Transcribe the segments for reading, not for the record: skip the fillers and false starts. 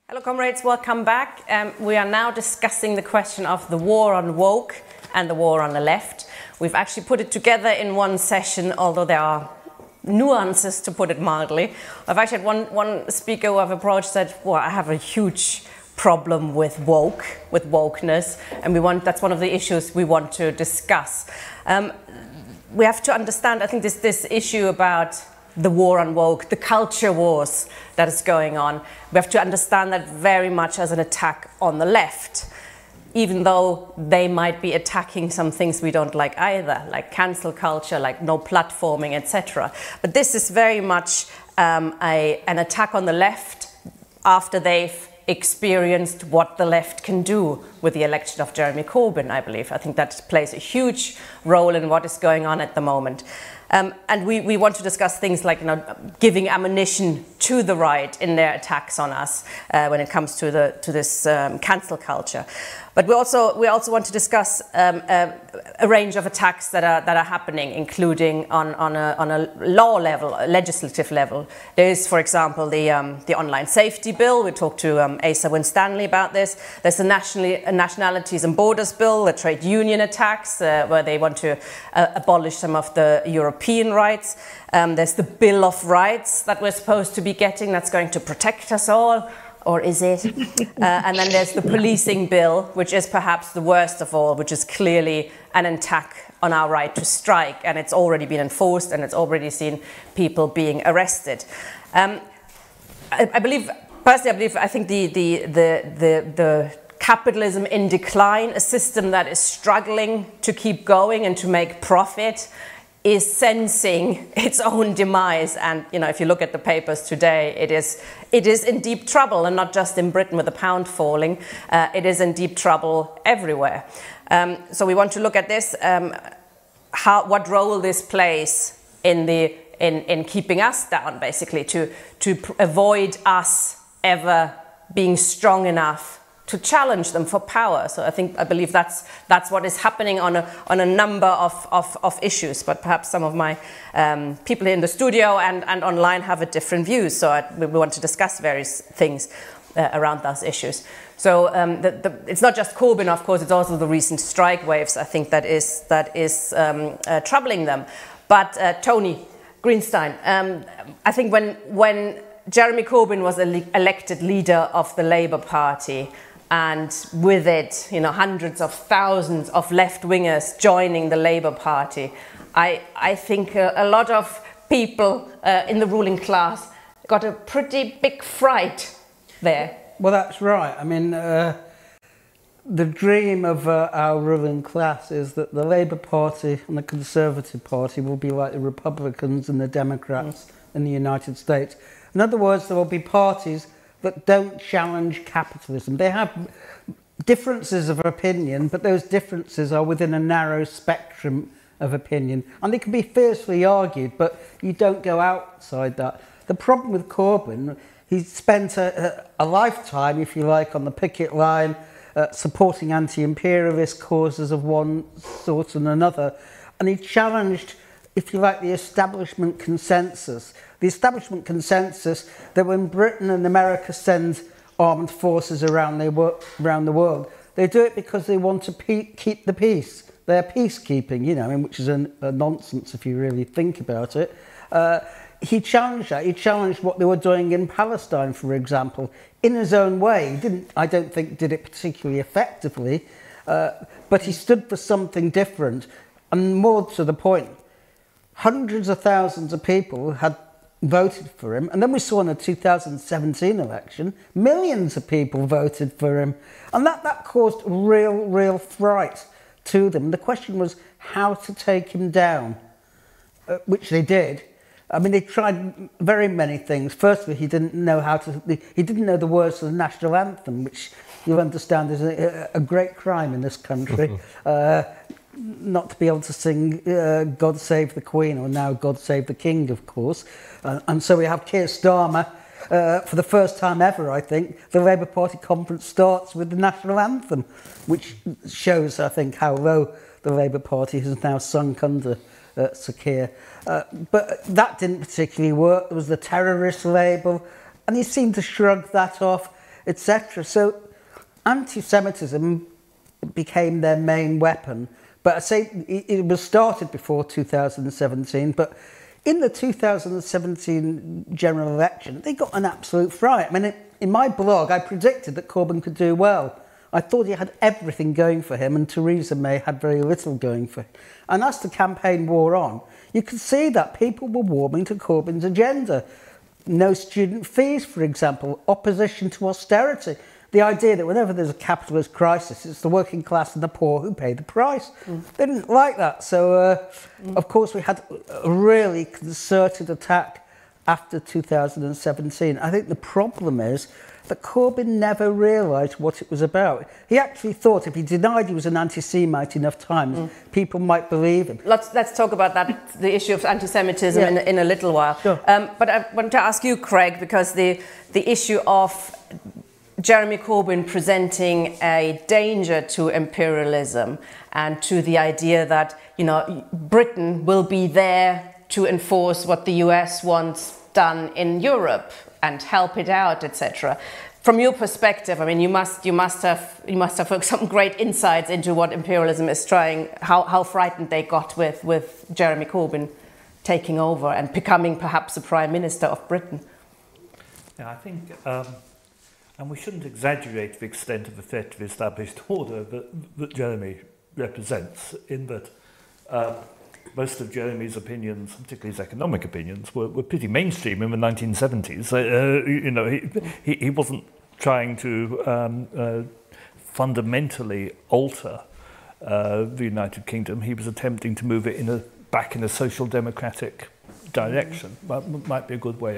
Hello comrades, welcome back. We are now discussing the question of the war on woke and the war on the left. We've actually put it together in one session, although there are nuances, to put it mildly. I've actually had one speaker who I've approached said, well, I have a huge problem with wokeness, and that's one of the issues we want to discuss. We have to understand, I think, this issue about the war on woke, the culture wars that is going on. We have to understand that very much as an attack on the left, even though they might be attacking some things we don't like either, like cancel culture, like no platforming, etc. But this is very much an attack on the left after they've experienced what the left can do with the election of Jeremy Corbyn, I believe. I think that plays a huge role in what is going on at the moment. And we want to discuss things like, giving ammunition to the right in their attacks on us when it comes to this cancel culture. But we also want to discuss a range of attacks that are happening, including on a law level, a legislative level. There is, for example, the online safety bill. We talked to Asa Winstanley about this. There's the nationalities and borders bill, the trade union attacks, where they want to abolish some of the European rights. There's the Bill of Rights that we're supposed to be getting that's going to protect us all. Or is it? And then there's the policing bill, which is perhaps the worst of all, which is clearly an attack on our right to strike, and it's already been enforced, and it's already seen people being arrested. I think the capitalism in decline, a system that is struggling to keep going and to make profit, is sensing its own demise. And if you look at the papers today, it is in deep trouble, and not just in Britain with the pound falling. It is in deep trouble everywhere. So we want to look at this, what role this plays in keeping us down, basically, to avoid us ever being strong enough to challenge them for power. So I believe that's what is happening on a number of issues. But perhaps some of my people here in the studio and online have a different view. So we want to discuss various things around those issues. So it's not just Corbyn, of course. It's also the recent strike waves, I think, that is troubling them. But Tony Greenstein, I think when Jeremy Corbyn was elected leader of the Labour Party, and with it, hundreds of thousands of left-wingers joining the Labour Party, I think a lot of people in the ruling class got a pretty big fright there. Well, that's right. I mean, the dream of our ruling class is that the Labour Party and the Conservative Party will be like the Republicans and the Democrats in the United States. In other words, there will be parties that don't challenge capitalism. They have differences of opinion, but those differences are within a narrow spectrum of opinion, and they can be fiercely argued, but you don't go outside that. The problem with Corbyn, he spent a lifetime, if you like, on the picket line, supporting anti-imperialist causes of one sort and another, and he challenged, if you like, the establishment consensus. The establishment consensus that when Britain and America send armed forces around the world, they do it because they want to keep the peace. They're peacekeeping, which is a nonsense if you really think about it. He challenged that. He challenged what they were doing in Palestine, for example, in his own way. He I don't think, did it particularly effectively, but he stood for something different. And more to the point, hundreds of thousands of people had voted for him, and then we saw in the 2017 election, millions of people voted for him, and that caused real fright to them. The question was how to take him down, which they did. I mean, they tried very many things. Firstly, he didn't know the words of the national anthem, which you'll understand is a great crime in this country. Not to be able to sing God Save the Queen, or now God Save the King, of course. And so we have Keir Starmer, for the first time ever, I think, the Labour Party conference starts with the national anthem, which shows, I think, how low the Labour Party has now sunk under Sir Keir. But that didn't particularly work. There was the terrorist label, and he seemed to shrug that off. etc. So anti-Semitism became their main weapon. But I say it was started before 2017, but in the 2017 general election, they got an absolute fright. I mean, in my blog, I predicted that Corbyn could do well. I thought he had everything going for him, and Theresa May had very little going for him. And as the campaign wore on, you could see that people were warming to Corbyn's agenda. No student fees, for example, opposition to austerity. The idea that whenever there's a capitalist crisis, it's the working class and the poor who pay the price. They didn't like that. So, of course, we had a really concerted attack after 2017. I think the problem is that Corbyn never realised what it was about. He actually thought if he denied he was an anti-Semite enough times, people might believe him. Let's talk about that, the issue of anti-Semitism in a little while. Sure. But I want to ask you, Craig, because the issue of Jeremy Corbyn presenting a danger to imperialism and to the idea that, you know, Britain will be there to enforce what the US wants done in Europe and help it out, etc. From your perspective, I mean, you must have some great insights into what imperialism is trying, how frightened they got with Jeremy Corbyn taking over and becoming perhaps the Prime Minister of Britain. Yeah, I think, and we shouldn't exaggerate the extent of the threat to the established order that Jeremy represents, in that most of Jeremy's opinions, particularly his economic opinions, were pretty mainstream in the 1970s. You know, he wasn't trying to fundamentally alter the United Kingdom. He was attempting to move it back in a social democratic direction. That might be a good way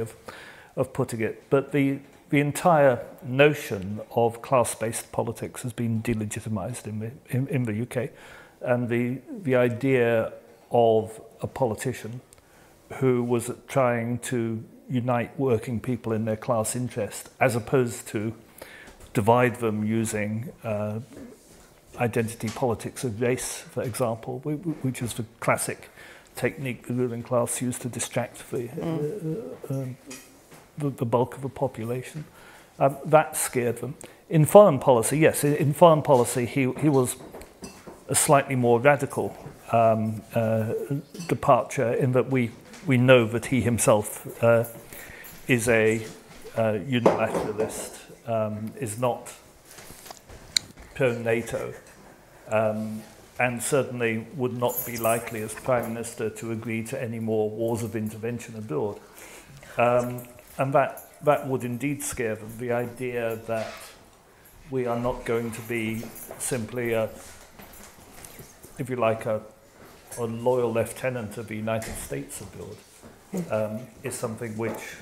of putting it. But the entire notion of class-based politics has been delegitimized in the UK, and the idea of a politician who was trying to unite working people in their class interest, as opposed to divide them using identity politics of race, for example, which is the classic technique the ruling class used to distract the bulk of the population. That scared them. In foreign policy, yes, in foreign policy he was a slightly more radical departure, in that we know that he himself is a unilateralist, is not pro-NATO, and certainly would not be likely as Prime Minister to agree to any more wars of intervention abroad. And that would indeed scare them, the idea that we are not going to be simply if you like, a loyal lieutenant of the United States abroad, is something which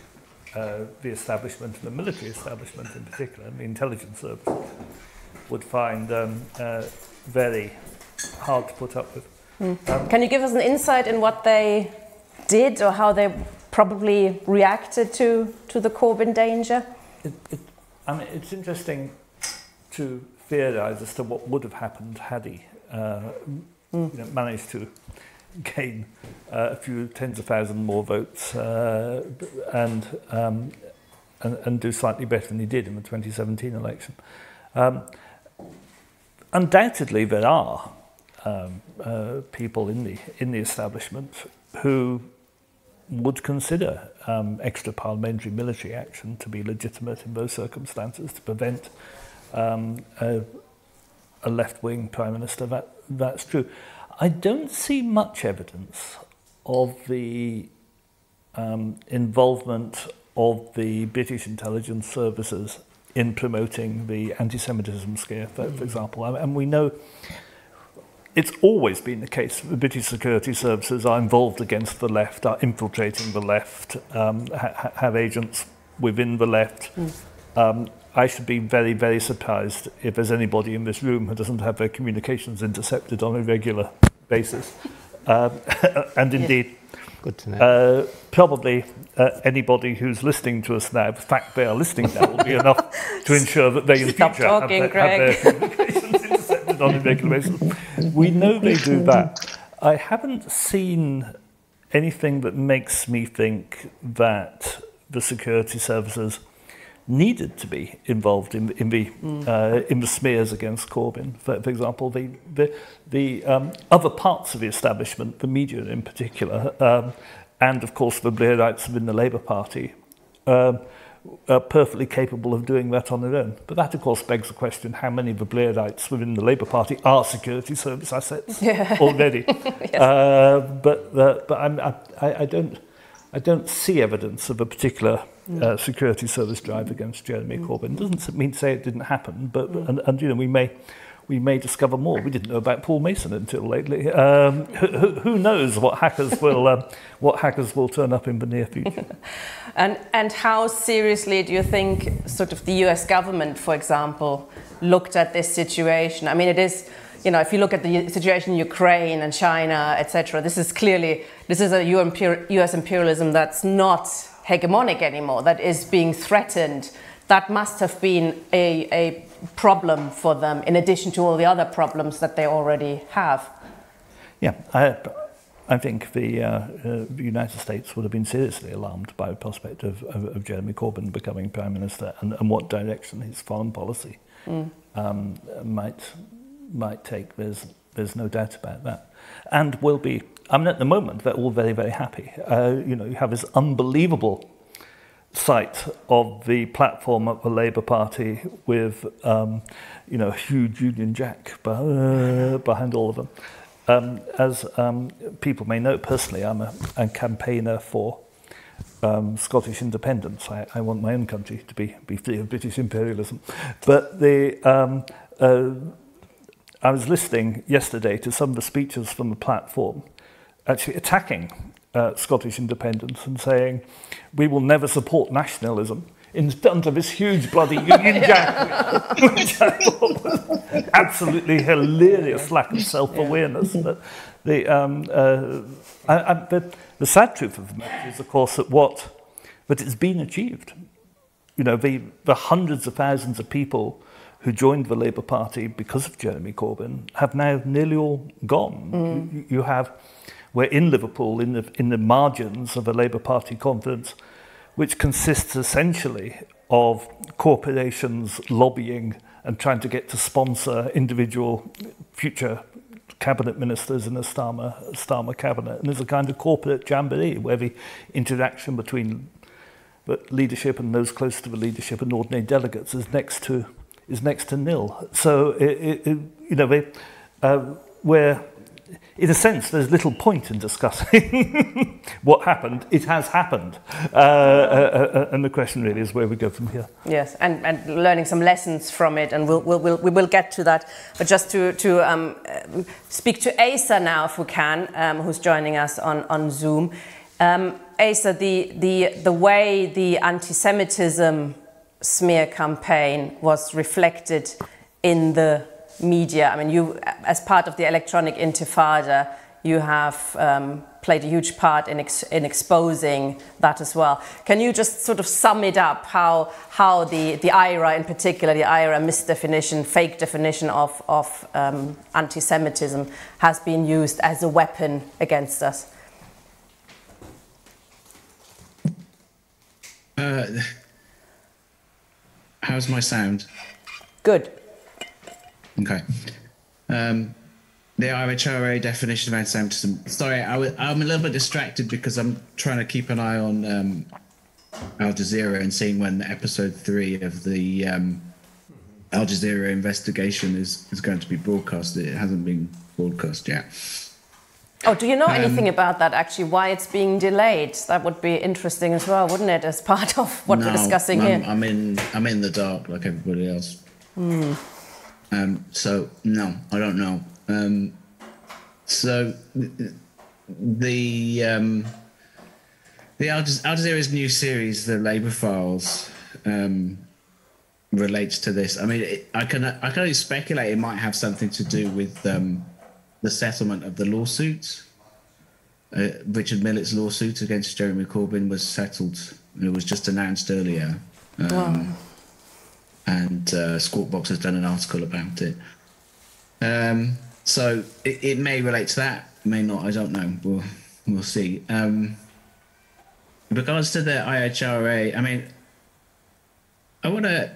the establishment, the military establishment in particular, and the intelligence service, would find very hard to put up with. Can you give us an insight in what they did, or how they probably reacted to the Corbyn danger? I mean, it's interesting to theorise as to what would have happened had he you know, managed to gain a few tens of thousands more votes and do slightly better than he did in the 2017 election. Undoubtedly, there are people in the establishment who would consider extra parliamentary military action to be legitimate in those circumstances to prevent a left-wing Prime Minister. That's true. I don't see much evidence of the involvement of the British intelligence services in promoting the anti-Semitism scare, for example. And we know it's always been the case that the British security services are involved against the left, are infiltrating the left, have agents within the left. I should be very, very surprised if there's anybody in this room who doesn't have their communications intercepted on a regular basis. And indeed, good to know. Probably anybody who's listening to us now, the fact they are listening now will be enough to ensure that they in future have their communications intercepted on a regular basis. We know they do that. I haven't seen anything that makes me think that the security services needed to be involved in the smears against Corbyn. For example, the other parts of the establishment, the media in particular, and of course the Blairites within the Labour Party, are perfectly capable of doing that on their own. But that, of course, begs the question: how many of the Blairites within the Labour Party are security service assets already? But I don't see evidence of a particular security service drive against Jeremy Corbyn. Doesn't mean to say it didn't happen, but and you know, we may discover more. We didn't know about Paul Mason until lately. Who knows what hackers will turn up in the near future? And how seriously do you think sort of the US government, for example, looked at this situation? I mean, it is, you know, if you look at the situation in Ukraine and China, etc., this is a US imperialism that's not hegemonic anymore, that is being threatened. That must have been a problem for them, in addition to all the other problems that they already have. Yeah, I think the United States would have been seriously alarmed by the prospect of Jeremy Corbyn becoming Prime Minister and what direction his foreign policy might take. There's no doubt about that. And will be, I mean, at the moment, they're all very, very happy. You know, you have this unbelievable sight of the platform of the Labour Party with, you know, a huge Union Jack behind all of them. As people may know, personally, I'm a campaigner for Scottish independence. I want my own country to be free of British imperialism. But I was listening yesterday to some of the speeches from the platform actually attacking Scottish independence and saying, we will never support nationalism in front of this huge bloody Union Jack, which I thought was absolutely hilarious lack of self-awareness. But the sad truth of the matter is, of course, that it's been achieved. You know, the hundreds of thousands of people who joined the Labour Party because of Jeremy Corbyn have now nearly all gone. You have, we're in Liverpool in the margins of a Labour Party conference, which consists essentially of corporations lobbying and trying to get to sponsor individual future cabinet ministers in the Starmer cabinet. And there's a kind of corporate jamboree where the interaction between the leadership and those close to the leadership and ordinary delegates is next to nil. So you know, we're, in a sense, there's little point in discussing what happened. It has happened, and the question really is where we go from here. Yes, and learning some lessons from it, and we will get to that. But just to speak to Asa now, if we can, who's joining us on Zoom. Asa, the way the anti-Semitism smear campaign was reflected in the media. I mean, you, as part of the electronic intifada, you have played a huge part in exposing that as well. Can you just sort of sum it up, how the IRA in particular, the IRA misdefinition, fake definition of anti-Semitism has been used as a weapon against us? How's my sound? Good. Okay. The IHRA definition of anti-Semitism. Sorry, I'm a little bit distracted because I'm trying to keep an eye on Al Jazeera and seeing when episode 3 of the Al Jazeera investigation is going to be broadcast. It hasn't been broadcast yet. Oh, do you know anything about that, actually, why it's being delayed? That would be interesting as well, wouldn't it, as part of what we're discussing here? I'm in the dark like everybody else. So, no, I don't know. So, the Al Jazeera's new series, The Labour Files, relates to this. I mean, I can only speculate it might have something to do with the settlement of the lawsuit. Richard Millett's lawsuit against Jeremy Corbyn was settled. It was just announced earlier. And Squawkbox has done an article about it. So it may relate to that, may not, I don't know. We'll see. In regards to the IHRA, I mean, I want to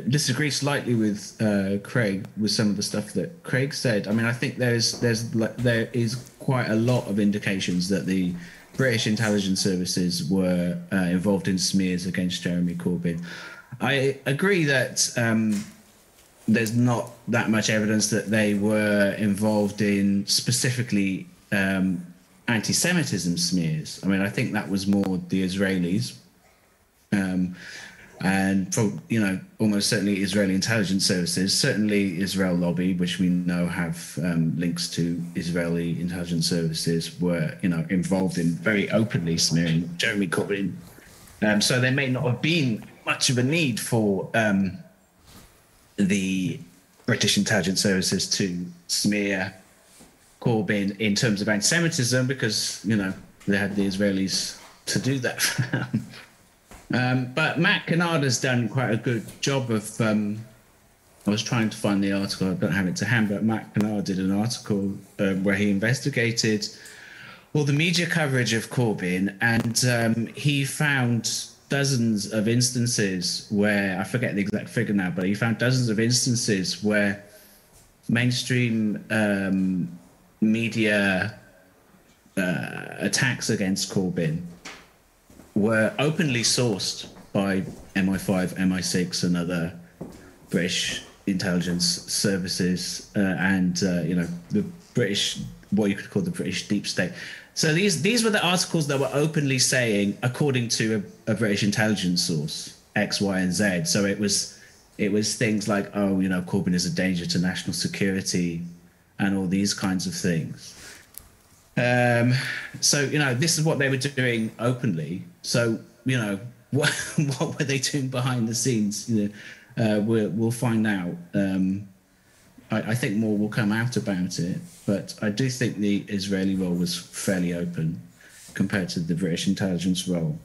disagree slightly with Craig with some of the stuff that Craig said. I mean, I think there is quite a lot of indications that the British intelligence services were involved in smears against Jeremy Corbyn. I agree that there's not that much evidence that they were involved in specifically anti-Semitism smears. I mean, I think that was more the Israelis. And almost certainly Israeli intelligence services, certainly Israel lobby, which we know have links to Israeli intelligence services, were involved in very openly smearing Jeremy Corbyn. So there may not have been much of a need for the British intelligence services to smear Corbyn in terms of anti-Semitism, because they had the Israelis to do that for them. But Matt Kennard has done quite a good job of, I was trying to find the article, I don't have it to hand, but Matt Kennard did an article where he investigated all the media coverage of Corbyn, and he found dozens of instances where, I forget the exact figure now, but he found dozens of instances where mainstream media attacks against Corbyn were openly sourced by MI5, MI6 and other British intelligence services and the British, what you could call the British deep state. So these were the articles that were openly saying, according to a British intelligence source, X, Y, and Z. So it was things like, Corbyn is a danger to national security and all these kinds of things. So this is what they were doing openly. So what were they doing behind the scenes? We'll find out. I think more will come out about it, but I do think the Israeli role was fairly open compared to the British intelligence role.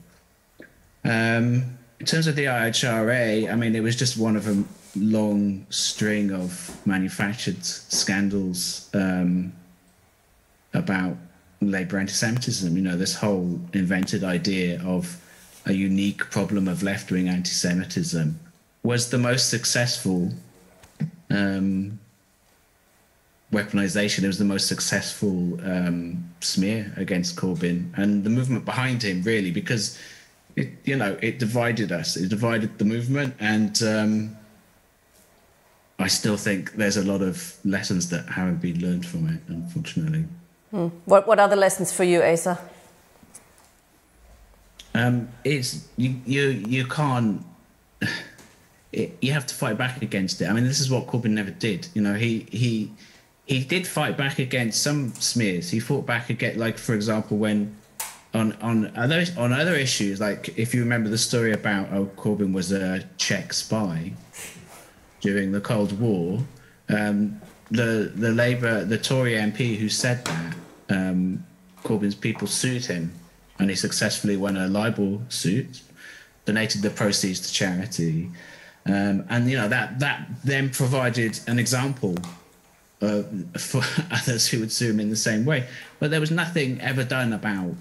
In terms of the IHRA, I mean, it was just one of a long string of manufactured scandals about Labour anti-Semitism. This whole invented idea of a unique problem of left-wing anti-Semitism was the most successful weaponization. It was the most successful smear against Corbyn and the movement behind him, really, because it divided us. It divided the movement, and I still think there's a lot of lessons that haven't been learned from it, unfortunately. What are the lessons for you, Asa? It's you can't. You have to fight back against it. I mean, this is what Corbyn never did. He did fight back against some smears. He fought back against, like, for example, when on other issues, like if you remember the story about Corbyn was a Czech spy during the Cold War. The Tory MP who said that, Corbyn's people sued him, and he successfully won a libel suit, donated the proceeds to charity, and that then provided an example for others who would sue him in the same way. But there was nothing ever done about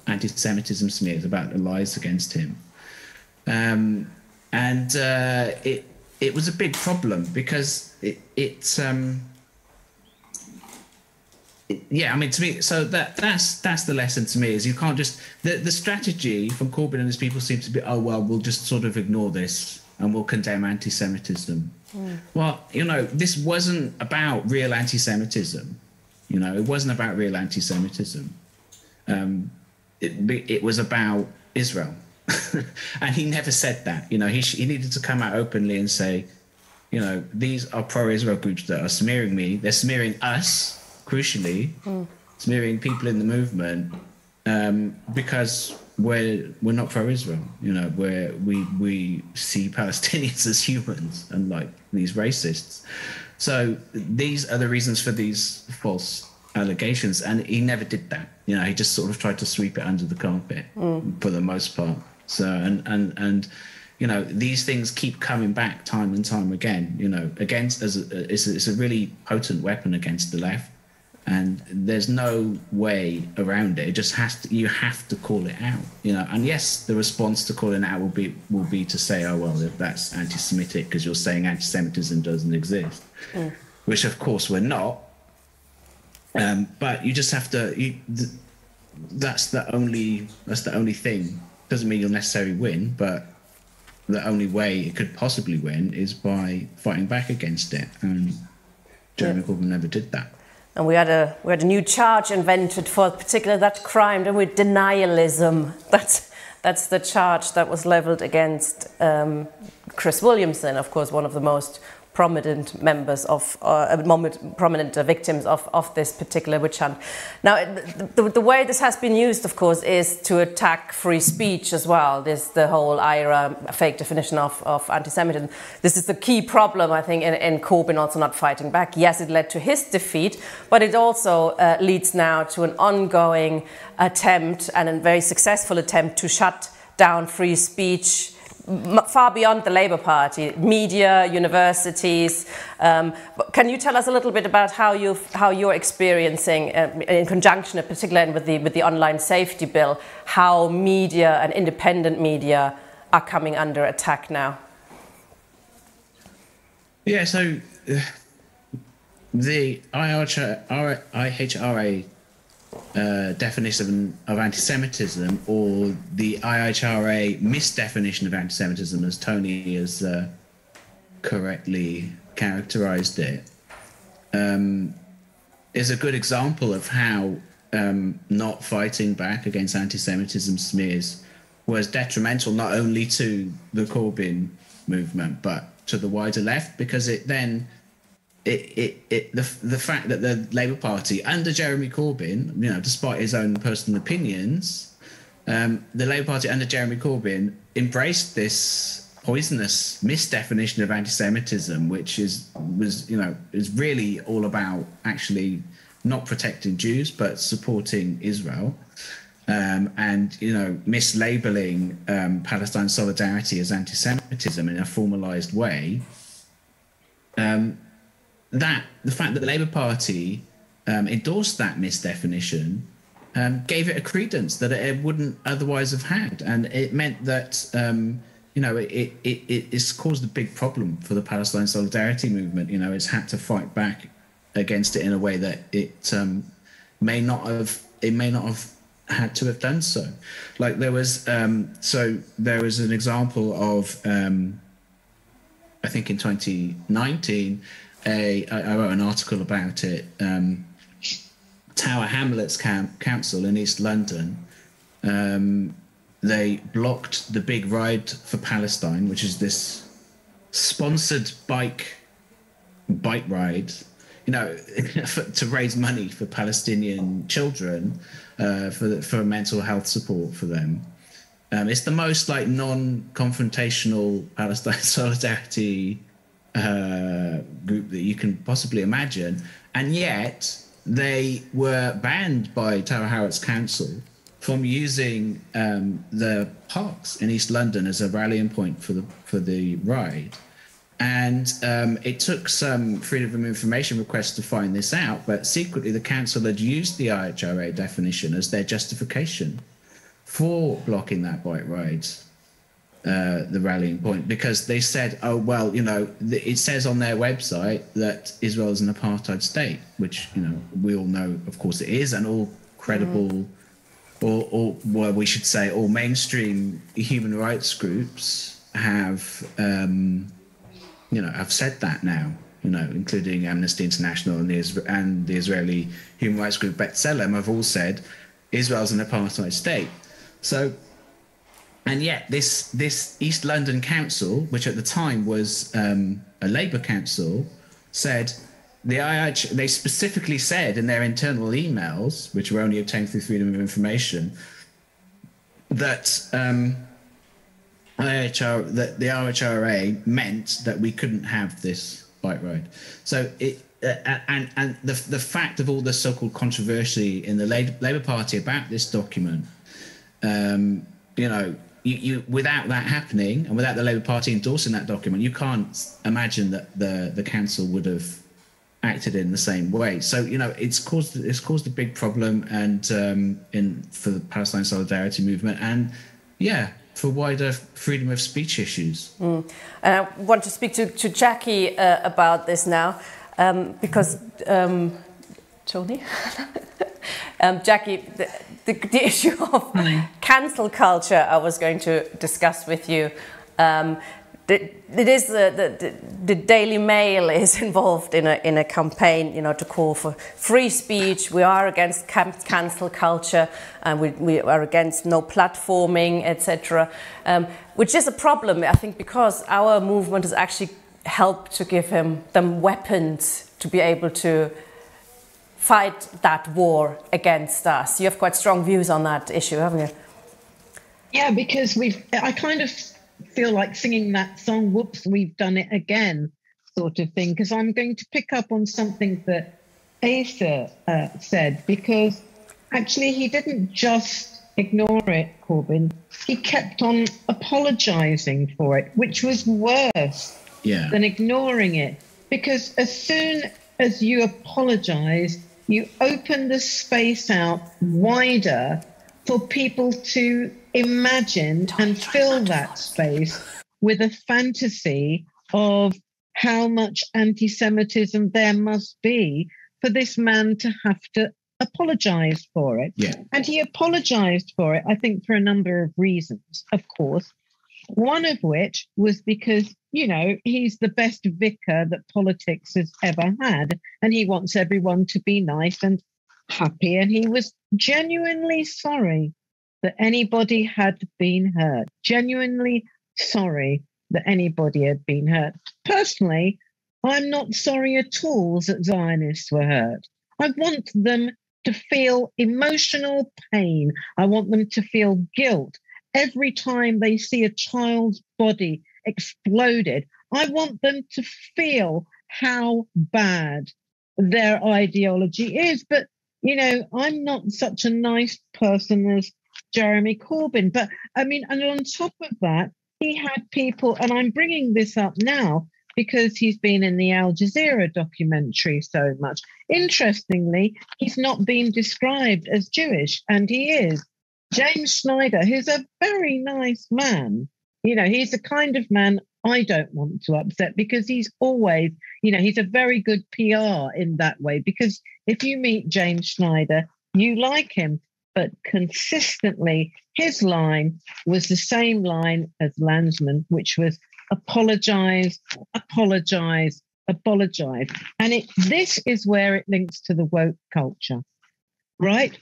anti-Semitism smears, about the lies against him, and it was a big problem because I mean, to me, so that's the lesson to me, is you can't just, the strategy from Corbyn and his people seems to be, we'll just sort of ignore this and we'll condemn anti-Semitism. Well, this wasn't about real anti-Semitism. It wasn't about real anti-Semitism. It was about Israel. And he never said that. He needed to come out openly and say, these are pro-Israel groups that are smearing me. They're smearing us, crucially, smearing people in the movement, because we're not pro-Israel. We see Palestinians as humans and like these racists. So these are the reasons for these false allegations, and he never did that. He just sort of tried to sweep it under the carpet for the most part. So and these things keep coming back time and time again. Against it's a really potent weapon against the left, and there's no way around it. It just has to, you have to call it out, you know. And yes, the response to calling it out will be to say, oh well, that's anti-Semitic because you're saying anti-Semitism doesn't exist, which of course we're not. But you just have to. That's the only thing. Doesn't mean you'll necessarily win, but the only way it could possibly win is by fighting back against it. And Jeremy Corbyn never did that. And we had a new charge invented for particularly that crime, and with denialism. That's the charge that was levelled against Chris Williamson, of course, one of the most prominent members of prominent victims of this particular witch hunt. Now, the way this has been used, of course, is to attack free speech as well. There's the whole IRA fake definition of anti-Semitism. This is the key problem, I think, in Corbyn also not fighting back. Yes, it led to his defeat, but it also leads now to an ongoing attempt, and a very successful attempt, to shut down free speech far beyond the Labour Party, media, universities. Can you tell us a little bit about how you're experiencing, in conjunction, particularly with the online safety bill, how media and independent media are coming under attack now? Yeah, so the IHRA definition of anti-Semitism, or the IHRA misdefinition of anti-Semitism, as Tony has correctly characterized it, is a good example of how not fighting back against anti-Semitism smears was detrimental not only to the Corbyn movement but to the wider left, because it then the fact that the Labour Party under Jeremy Corbyn, you know, despite his own personal opinions, the Labour Party under Jeremy Corbyn embraced this poisonous misdefinition of anti-Semitism, which is really all about actually not protecting Jews but supporting Israel, and, you know, mislabeling Palestine solidarity as anti-Semitism in a formalised way. That the fact that the Labour Party endorsed that misdefinition gave it a credence that it wouldn't otherwise have had, and it meant that it's caused a big problem for the Palestine solidarity movement. You know, it's had to fight back against it in a way that it may not have had to have done so. Like there was an example of I think in 2019. I wrote an article about it. Tower Hamlets Council in East London, they blocked the Big Ride for Palestine, which is this sponsored bike ride, you know, to raise money for Palestinian children, for mental health support for them. It's the most like non-confrontational Palestine solidarity group that you can possibly imagine, and yet they were banned by Tower Hamlets Council from using the parks in East London as a rallying point for the ride. And it took some freedom of information requests to find this out, but secretly the council had used the IHRA definition as their justification for blocking that bike ride. The rallying point, because they said, oh well, you know, it says on their website that Israel is an apartheid state, which, you know, we all know of course it is, and all credible or well, we should say all mainstream human rights groups have have said that now, you know, including Amnesty International and the Israeli human rights group B'Tselem have all said Israel's an apartheid state. So, and yet this East London Council, which at the time was a Labour council, said they specifically said in their internal emails, which were only obtained through freedom of information, that the IHRA meant that we couldn't have this bike ride. So and the fact of all the so-called controversy in the Labour Party about this document, you without that happening and without the Labour Party endorsing that document, you can't imagine that the council would have acted in the same way. So, you know, it's caused a big problem, and for the Palestine Solidarity Movement, and for wider freedom of speech issues. And I want to speak to Jackie about this now, because Tony, Jackie, the issue of cancel culture I was going to discuss with you. It is the Daily Mail is involved in a campaign, you know, to call for free speech. We are against cancel culture, and we are against no platforming, etc. Which is a problem, I think, because our movement has actually helped to give them weapons to be able to fight that war against us. You have quite strong views on that issue, haven't you? Yeah, because I kind of feel like singing that song, whoops, we've done it again, sort of thing, because I'm going to pick up on something that Asa said, because actually he didn't just ignore it, Corbyn, he kept on apologising for it, which was worse than ignoring it, because as soon as you apologise, you open the space out wider for people to imagine and fill that space with a fantasy of how much anti-Semitism there must be for this man to have to apologise for it. Yeah. And he apologised for it, I think, for a number of reasons, of course. One of which was because, you know, he's the best vicar that politics has ever had, and he wants everyone to be nice and happy. And he was genuinely sorry that anybody had been hurt. Genuinely sorry that anybody had been hurt. Personally, I'm not sorry at all that Zionists were hurt. I want them to feel emotional pain. I want them to feel guilt every time they see a child's body exploded. I want them to feel how bad their ideology is. But, you know, I'm not such a nice person as Jeremy Corbyn. But, I mean, and on top of that, he had people, and I'm bringing this up now because he's been in the Al Jazeera documentary so much. Interestingly, he's not been described as Jewish, and he is. James Schneider, who's a very nice man, you know, he's the kind of man I don't want to upset, because he's always, you know, he's a very good PR in that way, because if you meet James Schneider, you like him, but consistently his line was the same line as Landsman, which was apologise, apologise, apologise. And this is where it links to the woke culture, right?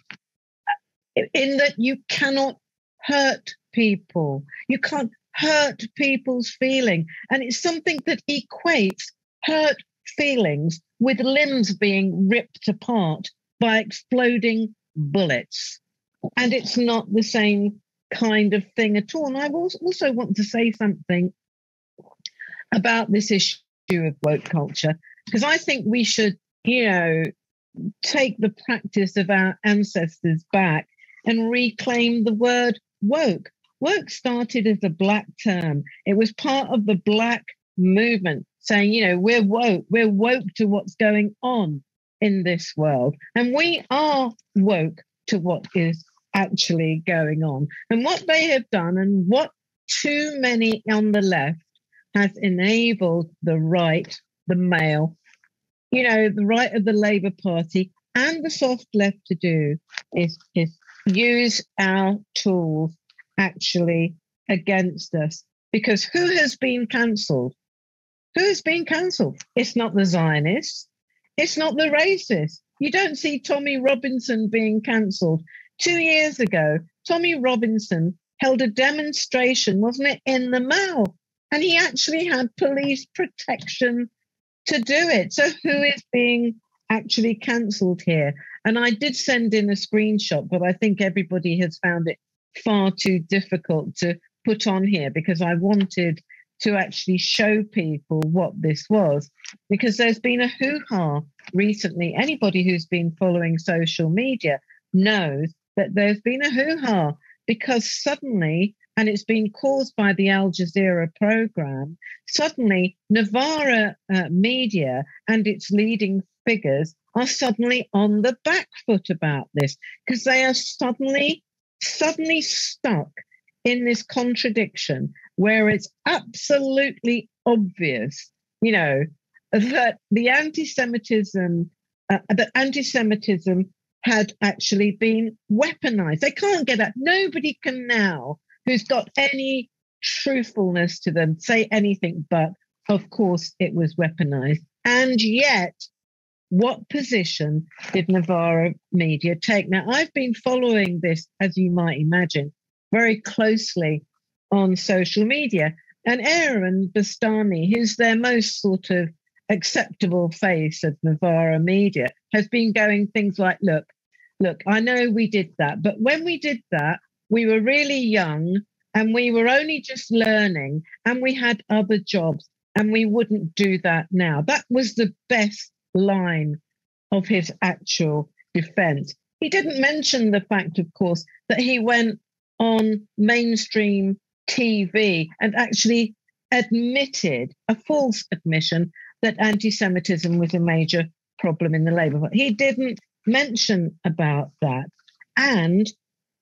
In that you cannot hurt people. You can't hurt people's feeling. And it's something that equates hurt feelings with limbs being ripped apart by exploding bullets. And it's not the same kind of thing at all. And I also want to say something about this issue of woke culture, because I think we should, you know, take the practice of our ancestors back and reclaim the word woke. Woke started as a black term. It was part of the black movement saying, you know, we're woke to what's going on in this world. And we are woke to what is actually going on. And what they have done, and what too many on the left has enabled the right, the male, you know, the right of the Labour Party and the soft left to do is use our tools actually against us. Because who has been cancelled? Who has been cancelled? It's not the Zionists. It's not the racists. You don't see Tommy Robinson being cancelled. 2 years ago, Tommy Robinson held a demonstration, wasn't it, in the Mall? And he actually had police protection to do it. So who is being actually cancelled here? And I did send in a screenshot, but I think everybody has found it far too difficult to put on here, because I wanted to actually show people what this was, because there's been a hoo-ha recently. Anybody who's been following social media knows that there's been a hoo-ha, because suddenly and it's been caused by the Al Jazeera program, suddenly Novara media and its leading figures are suddenly on the back foot about this, because they are suddenly stuck in this contradiction where it's absolutely obvious, that the anti-Semitism had actually been weaponized. They can't get that. Nobody can now, who's got any truthfulness to them, say anything but, of course, it was weaponized. And yet, what position did Novara media take? Now, I've been following this, as you might imagine, very closely on social media. And Aaron Bastani, who's their most sort of acceptable face of Novara media, has been going things like, look, I know we did that, but when we did that, we were really young and we were only just learning and we had other jobs and we wouldn't do that now. That was the best line of his actual defense. He didn't mention the fact, of course, that he went on mainstream TV and actually admitted, a false admission, that anti-Semitism was a major problem in the Labour Party. He didn't mention about that. And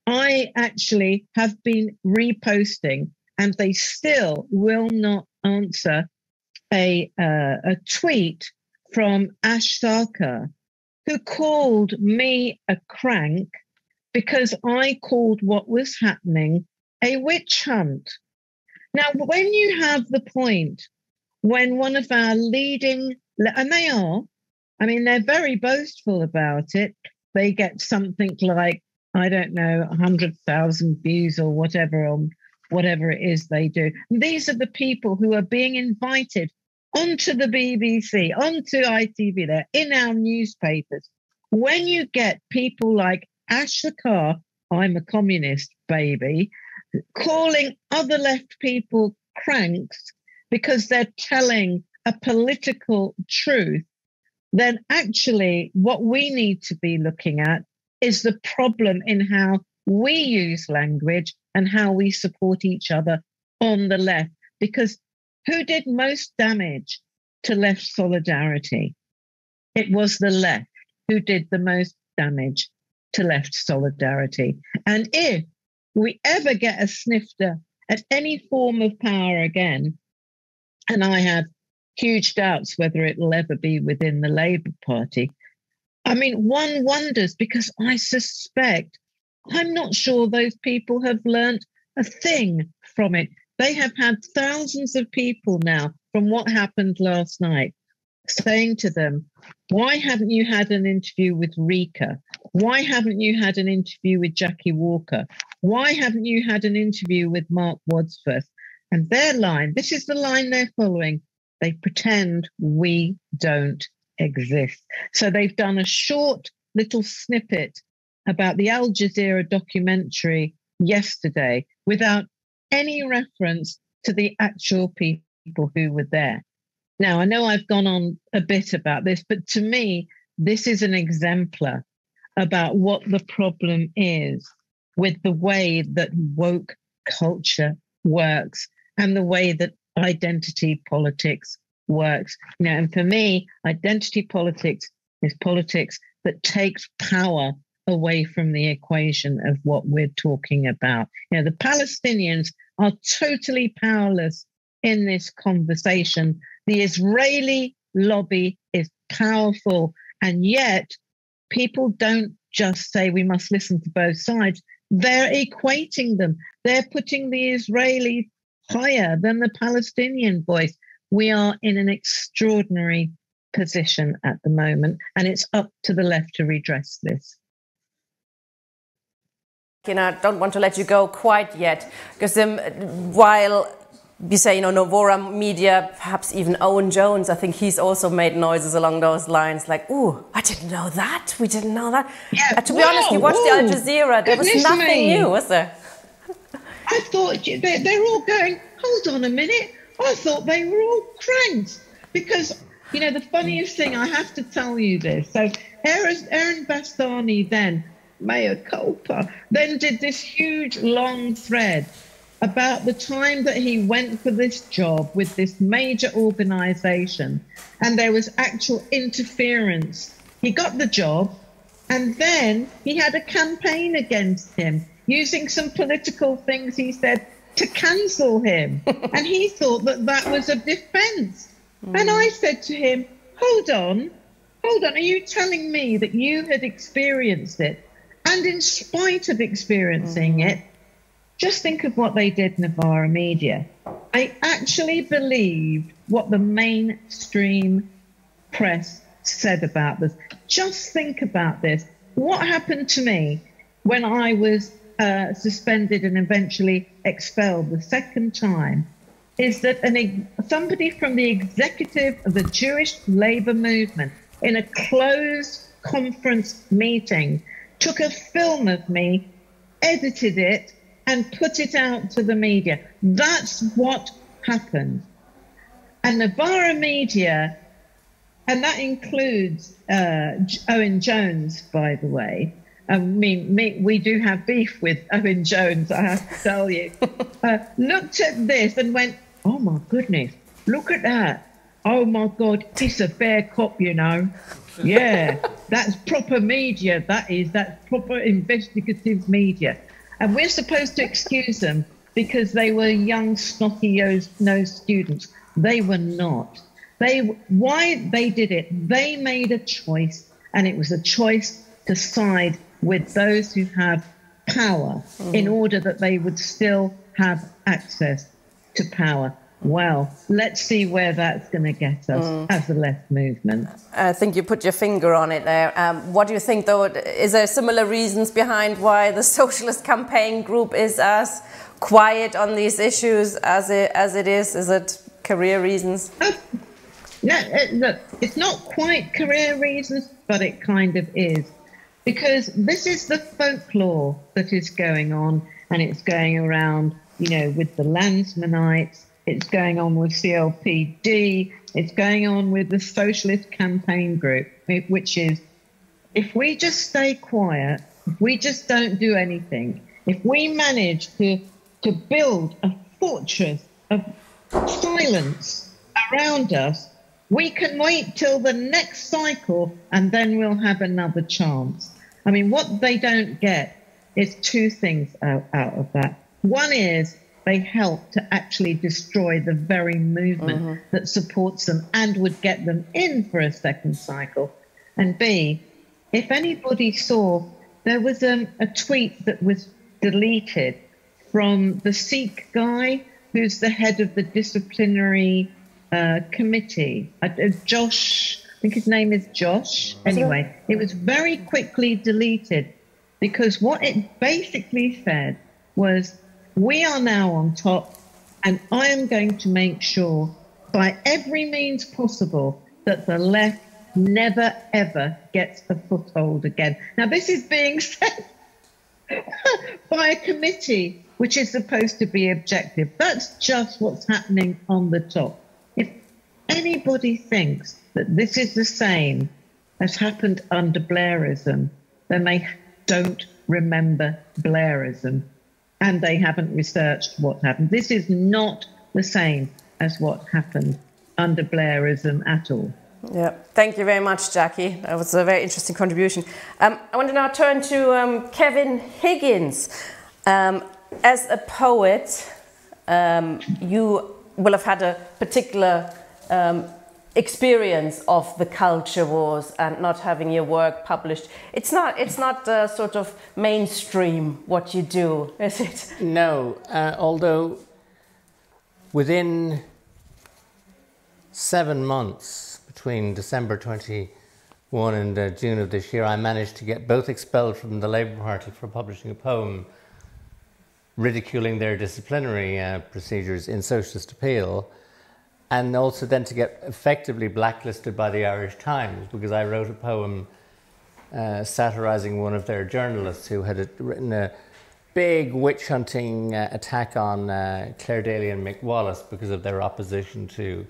I actually have been reposting, and they still will not answer a tweet from Ash Sarkar, who called me a crank because I called what was happening a witch hunt. Now, when you have the point when one of our leading, and they are, I mean, they're very boastful about it. They get something like, I don't know, 100,000 views or whatever on whatever it is they do. And these are the people who are being invited onto the BBC, onto ITV, they're in our newspapers. When you get people like Ash Sarkar, I'm a communist, baby, calling other left people cranks because they're telling a political truth, then actually what we need to be looking at is the problem in how we use language and how we support each other on the left. Because who did most damage to left solidarity? It was the left who did the most damage to left solidarity. And if we ever get a snifter at any form of power again, and I have huge doubts whether it'll ever be within the Labour Party, I mean, one wonders, because I suspect, I'm not sure those people have learnt a thing from it. They have had thousands of people now from what happened last night saying to them, why haven't you had an interview with Rika? Why haven't you had an interview with Jackie Walker? Why haven't you had an interview with Mark Wadsworth? And their line, this is the line they're following, they pretend we don't exist. So they've done a short little snippet about the Al Jazeera documentary yesterday without any reference to the actual people who were there. Now, I know I've gone on a bit about this, but to me, this is an exemplar about what the problem is with the way that woke culture works and the way that identity politics works. And for me, identity politics is politics that takes power away from the equation of what we're talking about. The Palestinians are totally powerless in this conversation. The Israeli lobby is powerful, and yet people don't just say we must listen to both sides. They're equating them. They're putting the Israeli higher than the Palestinian voice. We are in an extraordinary position at the moment, and it's up to the left to redress this. I don't want to let you go quite yet, because while you say, Novara media, perhaps even Owen Jones, I think he's also made noises along those lines, like, "Ooh, I didn't know that. We didn't know that." Yeah, to be honest, you watched the Al Jazeera. There was nothing new, was there? I thought they're all going, hold on a minute. I thought they were all cranks. Because, the funniest thing, I have to tell you this. So Aaron Bastani then, mea culpa, then did this huge long thread about the time that he went for this job with this major organization and there was actual interference. He got the job and then he had a campaign against him using some political things he said to cancel him. And he thought that that was a defense. And I said to him, hold on, are you telling me that you had experienced it? And in spite of experiencing it, just think of what they did in Novara Media. I actually believed what the mainstream press said about this. Just think about this. What happened to me when I was suspended and eventually expelled the second time is that somebody from the executive of the Jewish labor movement in a closed conference meeting took a film of me, edited it, and put it out to the media. That's what happened. And Novara Media, and that includes Owen Jones, by the way. I mean, we do have beef with Owen Jones, I have to tell you. Looked at this and went, oh my goodness, look at that. Oh my God, he's a fair cop, you know. Yeah, that's proper media, that's proper investigative media. And we're supposed to excuse them because they were young, snotty-nosed students. They were not. Why they did it, they made a choice, and it was a choice to side with those who have power in order that they would still have access to power. Well, let's see where that's going to get us as a left movement. I think you put your finger on it there. What do you think, though? Is there similar reasons behind why the Socialist Campaign Group is as quiet on these issues as it is? Is it career reasons? No, look, it's not quite career reasons, but it kind of is. Because this is the folklore that is going on, and it's going around, you know, with the Landsmanites. It's going on with CLPD. It's going on with the Socialist Campaign Group, which is, if we just stay quiet, if we just don't do anything, if we manage to build a fortress of silence around us, we can wait till the next cycle and then we'll have another chance. I mean, what they don't get is two things out of that. One is, they help to actually destroy the very movement that supports them and would get them in for a second cycle. And B, if anybody saw, there was a tweet that was deleted from the Sikh guy who's the head of the disciplinary committee. Josh, I think his name is Josh. Anyway, it was very quickly deleted because what it basically said was, we are now on top, and I am going to make sure by every means possible that the left never, ever gets a foothold again. Now, this is being said by a committee which is supposed to be objective. That's just what's happening on the top. If anybody thinks that this is the same as happened under Blairism, then they don't remember Blairism. And they haven't researched what happened. This is not the same as what happened under Blairism at all. Yeah, thank you very much, Jackie. That was a very interesting contribution. I want to now turn to Kevin Higgins. As a poet, you will have had a particular experience of the culture wars and not having your work published. It's not sort of mainstream what you do, is it? No, although within 7 months between December 21 and June of this year, I managed to get both expelled from the Labour Party for publishing a poem ridiculing their disciplinary procedures in Socialist Appeal, and also then to get effectively blacklisted by the Irish Times because I wrote a poem satirising one of their journalists who had written a big witch-hunting attack on Claire Daly and Mick Wallace because of their opposition to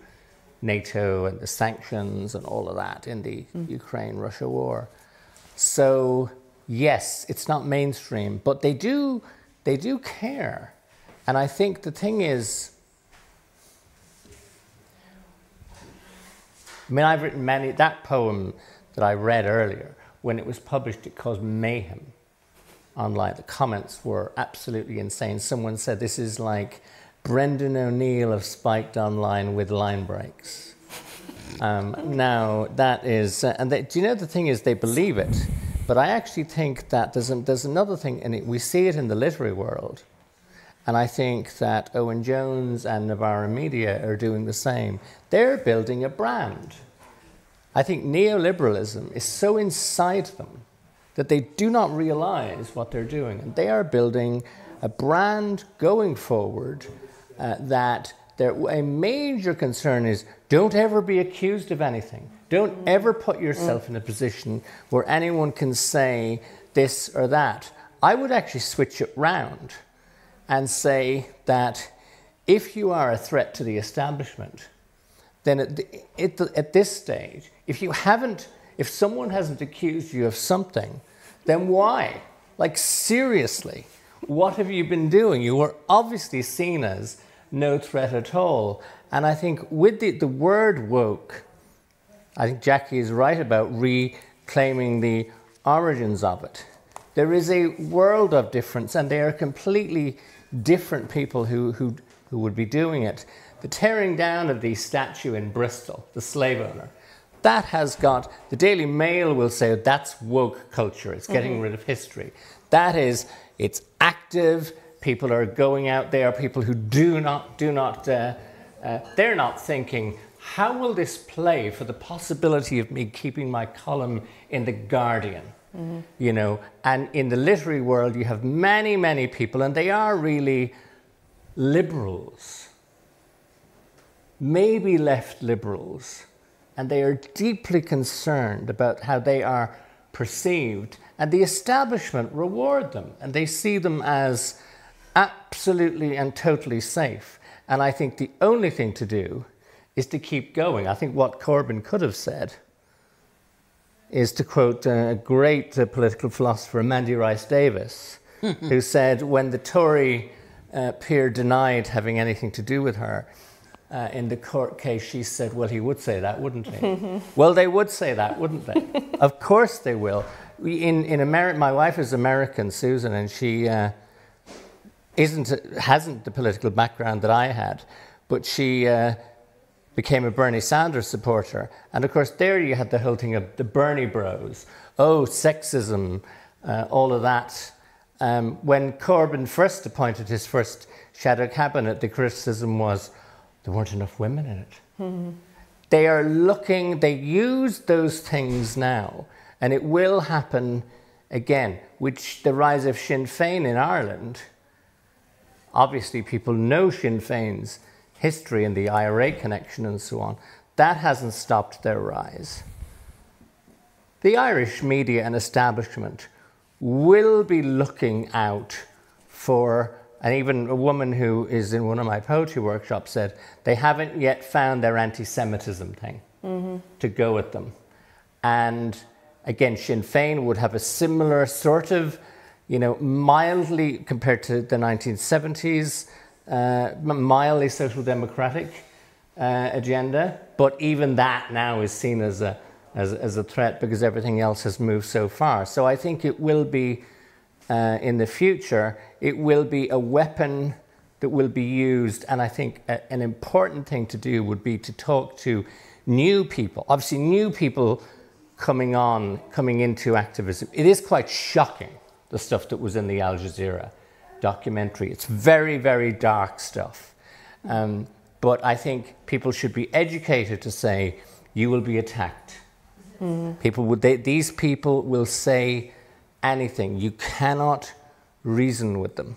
NATO and the sanctions and all of that in the Ukraine-Russia war. So, yes, it's not mainstream, but they do care. And I think the thing is, I mean, I've written that poem that I read earlier, when it was published, it caused mayhem online. The comments were absolutely insane. Someone said, this is like Brendan O'Neill of Spiked Online with line breaks. Now, that is, do you know, the thing is, they believe it, but I actually think that there's another thing, and we see it in the literary world, and I think that Owen Jones and Novara Media are doing the same. They're building a brand. I think neoliberalism is so inside them that they do not realize what they're doing, and they are building a brand going forward that a major concern is, don't ever be accused of anything. Don't ever put yourself in a position where anyone can say this or that. I would actually switch it round and say that if you are a threat to the establishment, then at this stage, if someone hasn't accused you of something, then why? Like, seriously, what have you been doing? You were obviously seen as no threat at all. And I think with the word woke, I think Jackie is right about reclaiming the origins of it. There is a world of difference, and they are completely different people who would be doing it. The tearing down of the statue in Bristol, the slave owner, that has got, the Daily Mail will say that's woke culture, it's getting rid of history. That is, it's active, people are going out there, people who they're not thinking, how will this play for the possibility of me keeping my column in The Guardian? You know, and in the literary world, you have many, many people, and they are really liberals, maybe left liberals, and they are deeply concerned about how they are perceived, and the establishment reward them, and they see them as absolutely and totally safe. And I think the only thing to do is to keep going. I think what Corbyn could have said is to quote a great political philosopher, Mandy Rice Davis, who said when the Tory peer denied having anything to do with her in the court case, she said, well, he would say that, wouldn't he? Well, they would say that, wouldn't they? Of course they will. In America, my wife is American, Susan, and she hasn't the political background that I had, but she became a Bernie Sanders supporter. And of course, there you had the whole thing of the Bernie bros. Oh, sexism, all of that. When Corbyn first appointed his first shadow cabinet, the criticism was there weren't enough women in it. They are looking, they use those things now, and it will happen again, which the rise of Sinn Féin in Ireland, obviously people know Sinn Féin's history and the IRA connection and so on. That hasn't stopped their rise. The Irish media and establishment will be looking out for, and even a woman who is in one of my poetry workshops said, they haven't yet found their anti-Semitism thing to go with them. And again, Sinn Féin would have a similar sort of, you know, mildly, compared to the 1970s, mildly social democratic agenda, but even that now is seen as a threat because everything else has moved so far. So I think it will be, in the future, it will be a weapon that will be used, and I think an important thing to do would be to talk to new people, obviously new people coming into activism. It is quite shocking, the stuff that was in the Al Jazeera documentary. It's very, very dark stuff. But I think people should be educated to say, you will be attacked. These people will say anything. You cannot reason with them.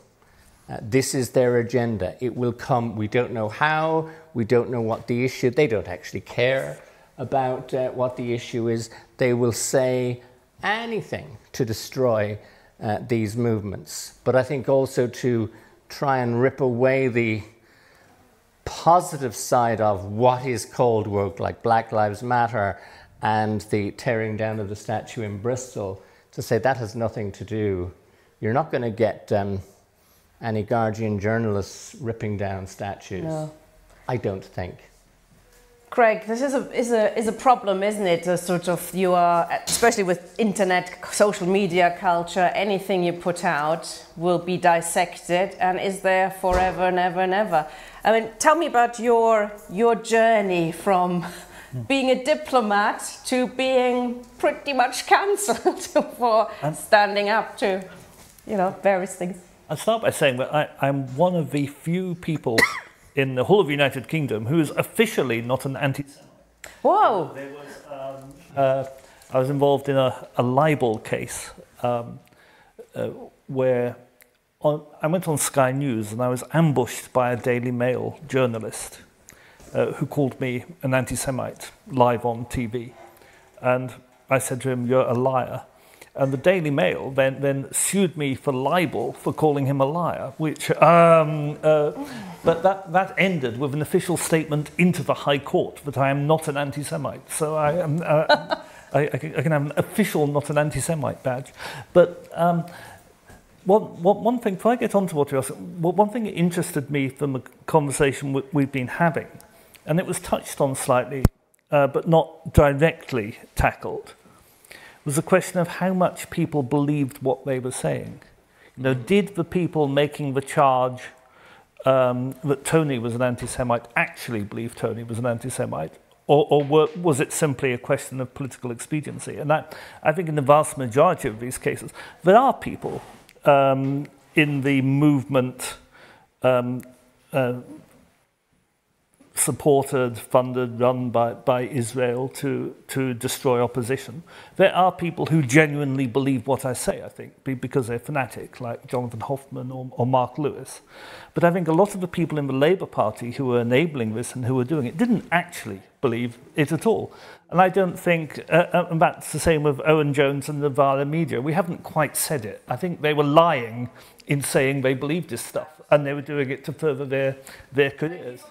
This is their agenda. It will come. We don't know how. We don't know what the issue. They don't actually care about what the issue is. They will say anything to destroy these movements. But I think also to try and rip away the positive side of what is called woke, like Black Lives Matter and the tearing down of the statue in Bristol, to say that has nothing to do. You're not going to get any Guardian journalists ripping down statues. No. I don't think. Craig, this is a problem, isn't it? A sort of, you are, especially with internet, social media culture, anything you put out will be dissected and is there forever and ever and ever. I mean, tell me about your journey from being a diplomat to being pretty much cancelled for standing up to, you know, various things. I'll start by saying that I'm one of the few people in the whole of the United Kingdom who is officially not an anti-Semite. Whoa! There was, I was involved in a libel case where I went on Sky News and I was ambushed by a Daily Mail journalist who called me an anti-Semite live on TV. And I said to him, "You're a liar." And the Daily Mail then sued me for libel for calling him a liar, which but that ended with an official statement into the High Court that I am not an anti-Semite. So I am I can have an official not an anti-Semite badge. But one thing, before I get on to what you're asking, one thing that interested me from the conversation we've been having, and it was touched on slightly, but not directly tackled, was the question of how much people believed what they were saying. You know, did the people making the charge that Tony was an anti-Semite actually believe Tony was an anti-Semite? Or was it simply a question of political expediency? And I think in the vast majority of these cases, there are people in the movement supported, funded, run by Israel to destroy opposition. There are people who genuinely believe what I say, I think, because they're fanatic, like Jonathan Hoffman or Mark Lewis. But I think a lot of the people in the Labour Party who were enabling this and who were doing it didn't actually believe it at all. And I don't think, and that's the same with Owen Jones and the Vara media, we haven't quite said it. I think they were lying in saying they believed this stuff, and they were doing it to further their careers.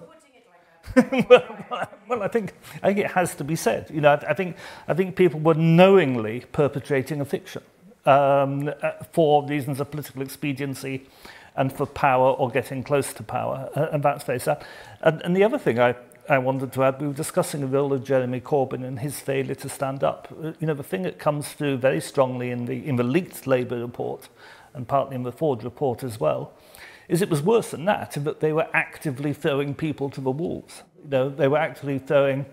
Well, I think it has to be said. You know, I think people were knowingly perpetrating a fiction for reasons of political expediency and for power or getting close to power, and that's very sad. And the other thing I wanted to add, we were discussing the role of Jeremy Corbyn and his failure to stand up. You know, the thing that comes through very strongly in the leaked Labour report, and partly in the Ford report as well, is it was worse than that, in that they were actively throwing people to the wolves. You know, they were actually throwing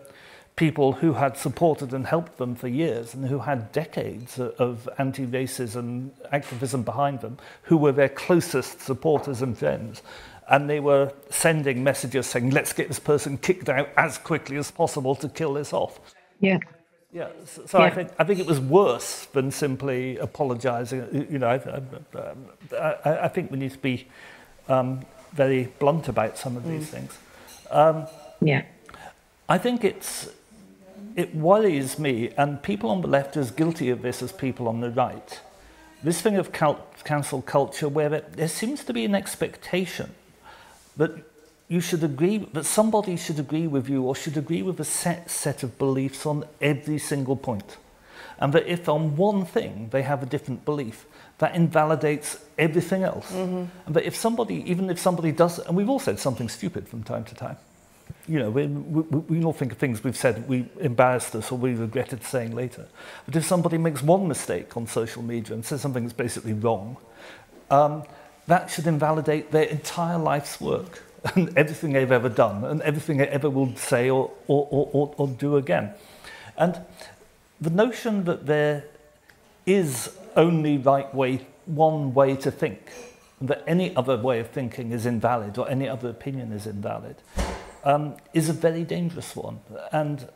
people who had supported and helped them for years and who had decades of anti-racism activism behind them, who were their closest supporters and friends. And they were sending messages saying, let's get this person kicked out as quickly as possible to kill this off. Yeah. Yeah, so yeah. I think it was worse than simply apologising. You know, I think we need to be very blunt about some of these things. Yeah, I think it worries me, and people on the left are as guilty of this as people on the right. This thing of cancel culture, where there seems to be an expectation that you should agree, that somebody should agree with you or should agree with a set of beliefs on every single point. And that if on one thing they have a different belief, that invalidates everything else. Mm-hmm. And that if somebody, even if somebody does, and we've all said something stupid from time to time, you know, we all think of things we've said we embarrassed us or we regretted saying later. But if somebody makes one mistake on social media and says something that's basically wrong, that should invalidate their entire life's work and everything they've ever done and everything they ever will say or do again. And the notion that there is only one way to think, and that any other way of thinking is invalid or any other opinion is invalid, is a very dangerous one. And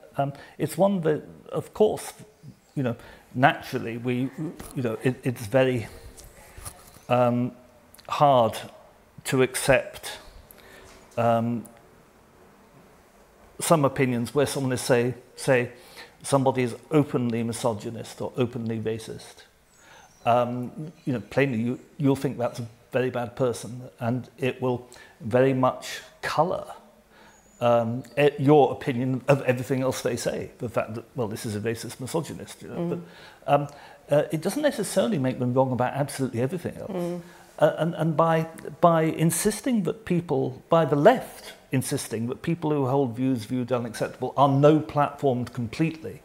it's one that, of course, you know, naturally it's very hard to accept some opinions where someone is say somebody is openly misogynist or openly racist. You know, plainly you'll think that's a very bad person, and it will very much colour your opinion of everything else they say. The fact that, well, this is a racist misogynist, you know, but it doesn't necessarily make them wrong about absolutely everything else. And by by insisting that people, by the left insisting that people who hold views viewed unacceptable are no platformed completely,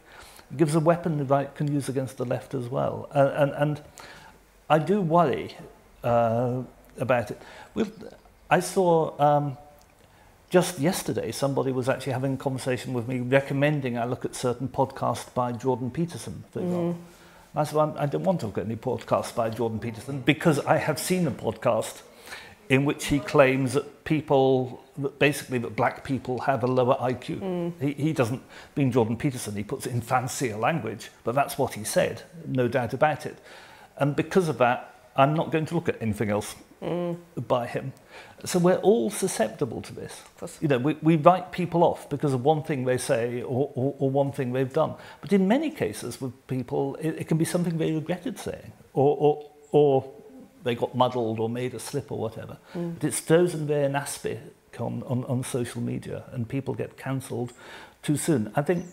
it gives a weapon the right can use against the left as well. And I do worry about it. I saw just yesterday somebody was actually having a conversation with me recommending I look at certain podcasts by Jordan Peterson, for example. I said, well, I don't want to look at any podcasts by Jordan Peterson because I have seen a podcast in which he claims that people, basically that black people have a lower IQ. He doesn't, being Jordan Peterson, he puts it in fancier language, but that's what he said, no doubt about it. And because of that, I'm not going to look at anything else by him. So we're all susceptible to this. You know, we write people off because of one thing they say or one thing they've done. But in many cases with people, it can be something they regretted saying or they got muddled or made a slip or whatever. But it's frozen there in aspic on social media and people get cancelled too soon. I think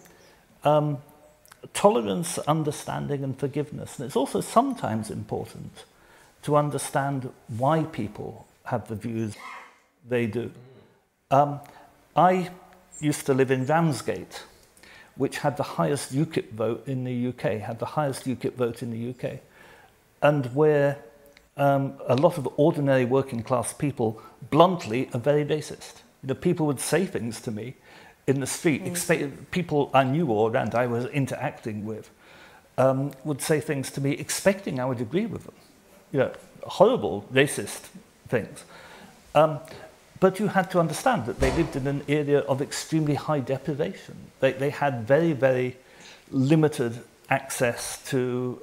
tolerance, understanding and forgiveness. And it's also sometimes important to understand why people have the views they do. I used to live in Ramsgate, which had the highest UKIP vote in the UK, and where a lot of ordinary working class people bluntly are very racist. You know, people would say things to me in the street, people I knew or around I was interacting with, would say things to me expecting I would agree with them. You know, horrible racist things. But you had to understand that they lived in an area of extremely high deprivation. They had very, very limited access to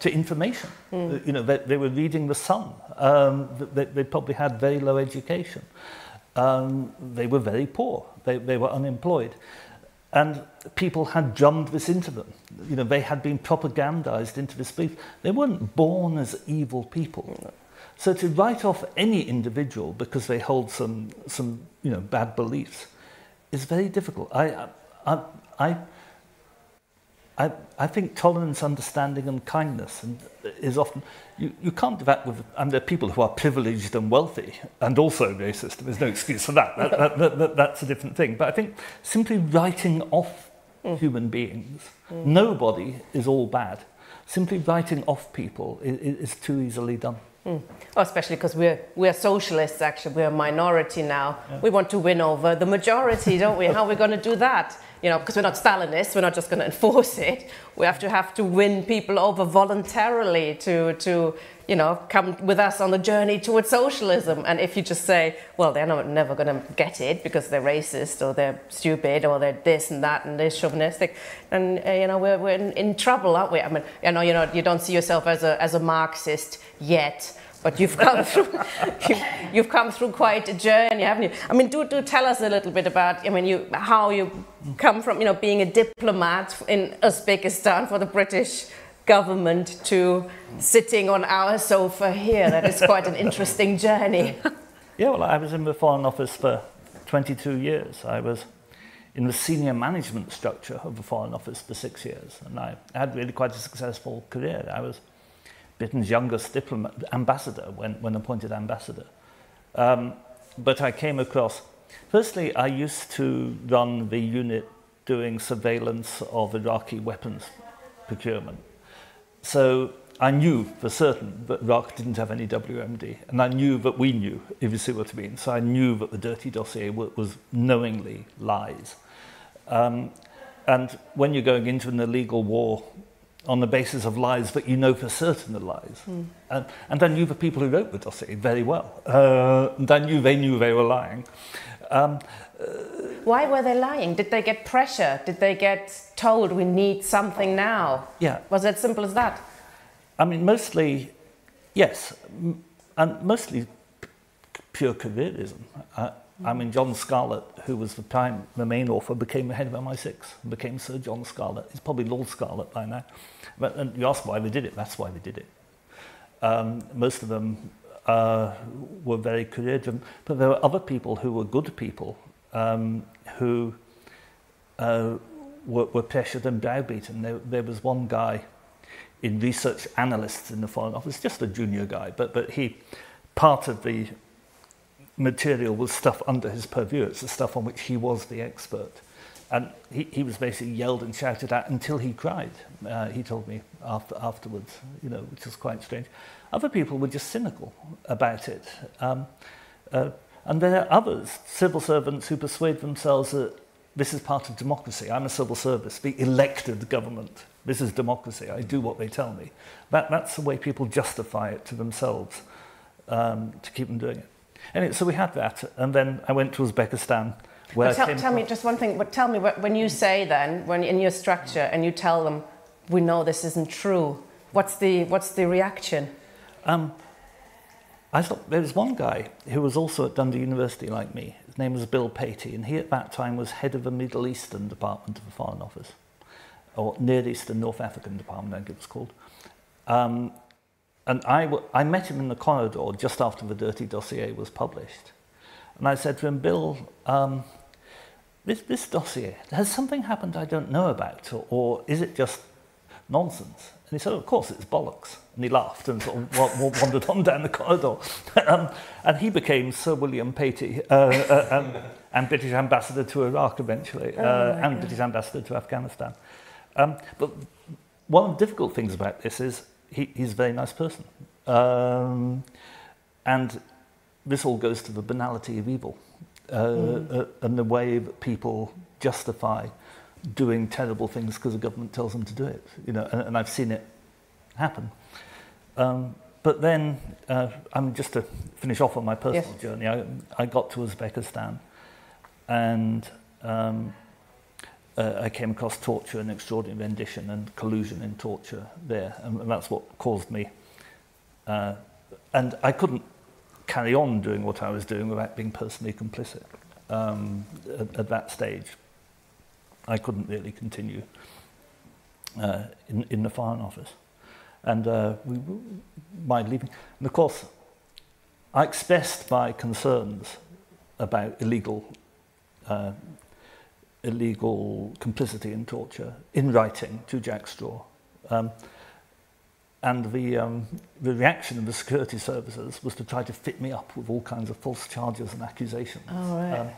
information. You know, they were reading The Sun. They probably had very low education. They were very poor. They were unemployed. And people had drummed this into them. You know, they had been propagandized into this belief. They weren't born as evil people. So to write off any individual because they hold some you know, bad beliefs is very difficult. I think tolerance, understanding and kindness is often, you can't do that with, and there are people who are privileged and wealthy and also racist. There's no excuse for that. That's a different thing. But I think simply writing off human beings, nobody is all bad. Simply writing off people is too easily done. Oh, especially because we're socialists, actually. We're a minority now. Yeah. We want to win over the majority, don't we? How are we going to do that? You know, because we're not Stalinists, we're not just going to enforce it. We have to win people over voluntarily to you know, come with us on the journey towards socialism. And if you just say, well, they're never going to get it because they're racist or they're stupid or they're this and that and they're chauvinistic, then you know, we're in trouble, aren't we? I mean, I know you don't see yourself as a Marxist yet, but you've come through you've come through quite a journey, haven't you? I mean, do tell us a little bit about, I mean, how you come from, you know, being a diplomat in Uzbekistan for the British government to sitting on our sofa here. That is quite an interesting journey. Yeah, well, I was in the Foreign Office for 22 years. I was in the senior management structure of the Foreign Office for 6 years, and I had really quite a successful career. I was Britain's youngest ambassador when appointed ambassador. But I came across, firstly, I used to run the unit doing surveillance of Iraqi weapons procurement. So I knew for certain that Iraq didn't have any WMD, and I knew that we knew, if you see what I mean. So I knew that the dirty dossier was knowingly lies. And when you're going into an illegal war on the basis of lies that you know for certain are lies. And I knew the people who wrote the dossier very well. And I knew they were lying. Why were they lying? Did they get pressure? Did they get told we need something now? Yeah. Was it as simple as that? I mean, mostly, yes. And mostly pure careerism. I mean, John Scarlett, who was the main author, became the head of MI6, became Sir John Scarlett. He's probably Lord Scarlett by now. But and you ask why they did it, that's why they did it. Most of them were very career-driven, but there were other people who were good people who were pressured and browbeaten. There was one guy in research analysts in the Foreign Office, just a junior guy, but he, part of the material was stuff under his purview. It's the stuff on which he was the expert. And he was basically yelled and shouted at until he cried. He told me afterwards, which was quite strange. Other people were just cynical about it. And there are others, civil servants, who persuade themselves that this is part of democracy. I'm a civil service, the elected government. This is democracy. I do what they tell me. That's the way people justify it to themselves, to keep them doing it. Anyway, so we had that, and then I went to Uzbekistan. Tell me just one thing. But tell me, when you say then, when in your structure, and you tell them, we know this isn't true, what's the reaction? I thought there was one guy who was also at Dundee University like me. His name was Bill Patey, and he at that time was head of the Middle Eastern department of the Foreign Office, or Near Eastern North African department, I think it was called. And I met him in the corridor just after the Dirty Dossier was published. And I said to him, Bill, this dossier, has something happened I don't know about, or is it just nonsense? And he said, of course, it's bollocks. And he laughed and sort of wandered on down the corridor. And he became Sir William Patey, and British ambassador to Iraq eventually, and British ambassador to Afghanistan. But one of the difficult things about this is he's a very nice person. And this all goes to the banality of evil, and the way that people justify doing terrible things because the government tells them to do it, and I've seen it happen. But then, just to finish off on my personal journey, I got to Uzbekistan, and I came across torture and extraordinary rendition and collusion in torture there, and that's what caused me. And I couldn't carry on doing what I was doing without being personally complicit at that stage. I couldn't really continue in the Foreign Office. And my leaving, and of course, I expressed my concerns about illegal complicity in torture in writing to Jack Straw. And the reaction of the security services was to try to fit me up with all kinds of false charges and accusations. Oh, right.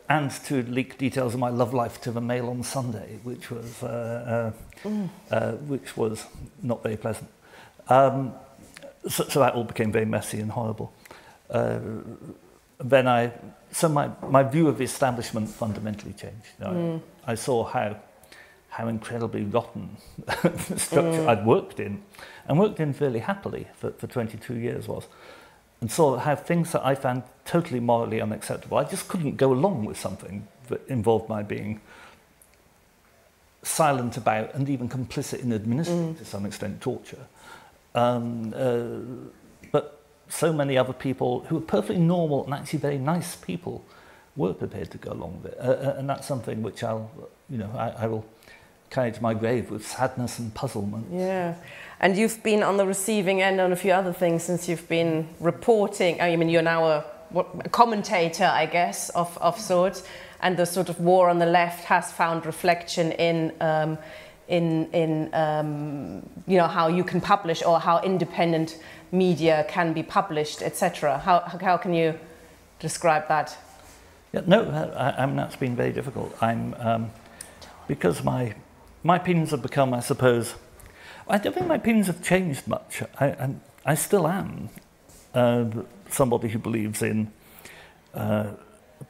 And to leak details of my love life to the Mail on Sunday, which was not very pleasant. So that all became very messy and horrible. So my view of the establishment fundamentally changed. I saw how incredibly rotten the structure I'd worked in, and worked in fairly happily for 22 years was, and saw how things that I found totally morally unacceptable, I just couldn't go along with something that involved my being silent about and even complicit in administering to some extent torture. But so many other people who are perfectly normal and actually very nice people were prepared to go along with it, and that's something which I will carry to my grave with sadness and puzzlement. Yeah, and you've been on the receiving end on a few other things since you've been reporting. I mean, you're now a commentator, I guess, of sorts, and the sort of war on the left has found reflection in how you can publish, or how independent media can be published, etc. How can you describe that? Yeah, no, that's been very difficult. Because my opinions have become, I suppose, I don't think my opinions have changed much. I still am somebody who believes in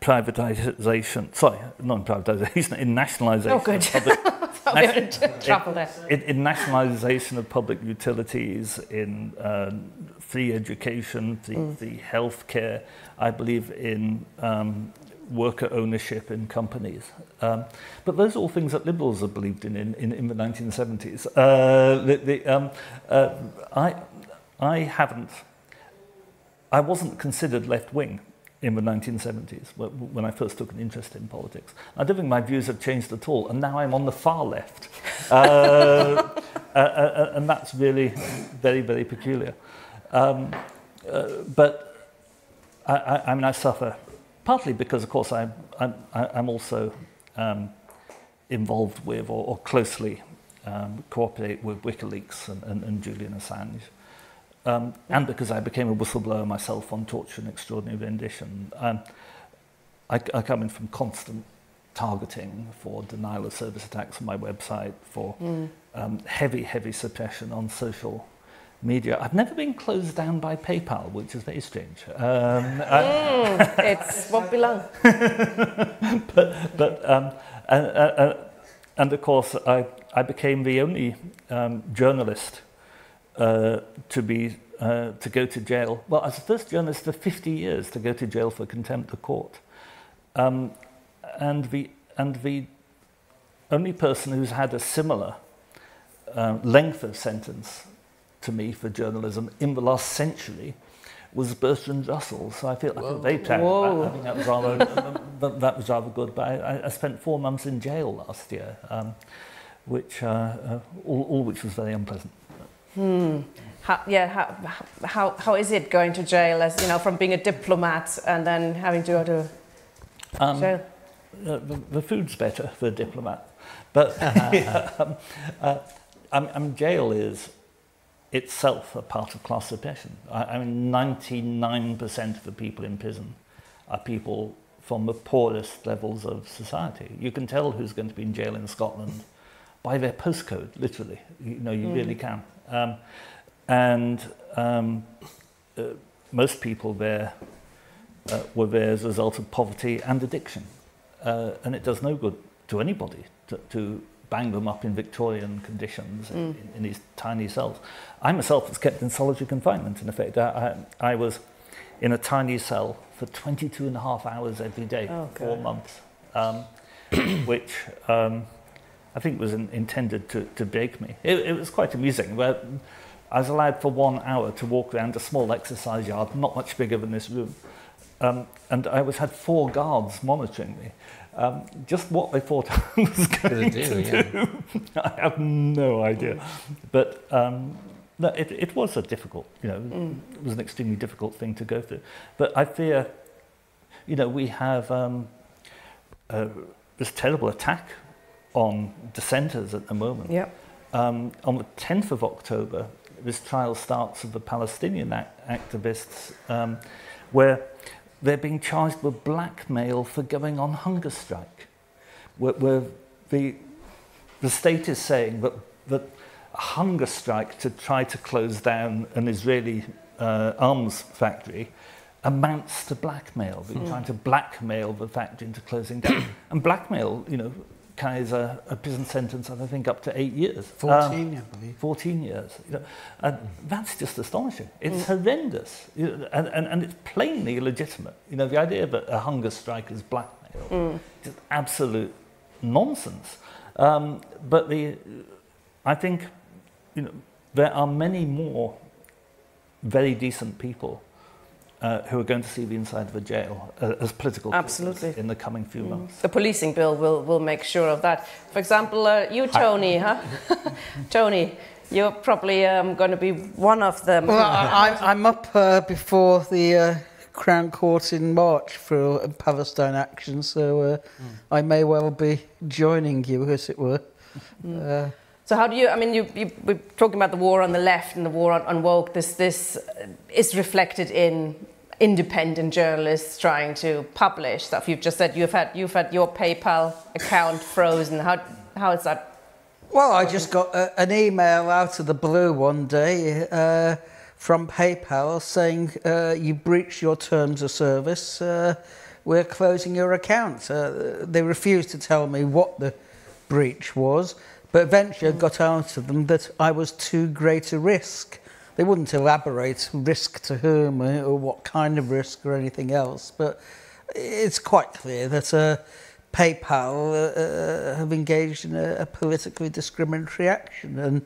privatisation. Sorry, not in privatisation, in nationalisation. Oh, good. In nationalisation of public utilities, in free education, free healthcare. I believe in worker ownership in companies. But those are all things that liberals have believed in the 1970s. I wasn't considered left-wing in the 1970s when I first took an interest in politics. I don't think my views have changed at all, and now I'm on the far left. And that's really very, very peculiar. But I suffer partly because, of course, I'm also involved with or closely cooperate with WikiLeaks and Julian Assange. and because I became a whistleblower myself on torture and extraordinary rendition, I come in from constant targeting for denial of service attacks on my website, for heavy suppression on social media. I've never been closed down by PayPal, which is very strange. It's what belongs. And of course, I became the only journalist to go to jail. Well, I was the first journalist for 50 years to go to jail for contempt of court, and the only person who's had a similar length of sentence to me for journalism in the last century was Bertrand Russell. So I feel very proud of that. I think that was rather good. But I spent 4 months in jail last year, which all which was very unpleasant. How is it going to jail, as you know, from being a diplomat and then having to go to jail? The food's better for a diplomat, but jail is itself a part of class oppression. I mean, 99% of the people in prison are people from the poorest levels of society. You can tell who's going to be in jail in Scotland by their postcode, literally. You really can. Most people there were there as a result of poverty and addiction. And it does no good to anybody to bang them up in Victorian conditions in these tiny cells. I myself was kept in solitary confinement, in effect. I was in a tiny cell for 22 and a half hours every day, for 4 months, which I think was intended to break me. It was quite amusing. Where I was allowed for 1 hour to walk around a small exercise yard, not much bigger than this room, and I had 4 guards monitoring me. Just what they thought I was going to do. I have no idea. But it was a difficult, it was an extremely difficult thing to go through. But I fear, we have this terrible attack on dissenters at the moment. Yep. On the 10th of October, this trial starts of the Palestinian activists, where they're being charged with blackmail for going on hunger strike, where the state is saying that a hunger strike to try to close down an Israeli arms factory amounts to blackmail. They're trying to blackmail the factory into closing down. And blackmail, carries a prison sentence of, I think, up to 8 years. 14, I believe. 14 years. And that's just astonishing. It's horrendous. And it's plainly illegitimate. The idea that a hunger strike is blackmail is absolute nonsense. But I think, there are many more very decent people who are going to see the inside of a jail as political prisoners in the coming few months. The policing bill will make sure of that. For example, you, Tony, huh? Tony, you're probably going to be one of them. Well, I'm up before the Crown Court in March for Palestine action, so I may well be joining you, as it were. So how do you, we're talking about the war on the left and the war on woke. This is reflected in independent journalists trying to publish stuff. You've just said you've had your PayPal account frozen. How is that? Well, I just got an email out of the blue one day from PayPal saying you breached your terms of service. We're closing your account. They refused to tell me what the breach was. But eventually I got out of them that I was too great a risk. They wouldn't elaborate risk to whom or what kind of risk or anything else. But it's quite clear that PayPal have engaged in a politically discriminatory action. And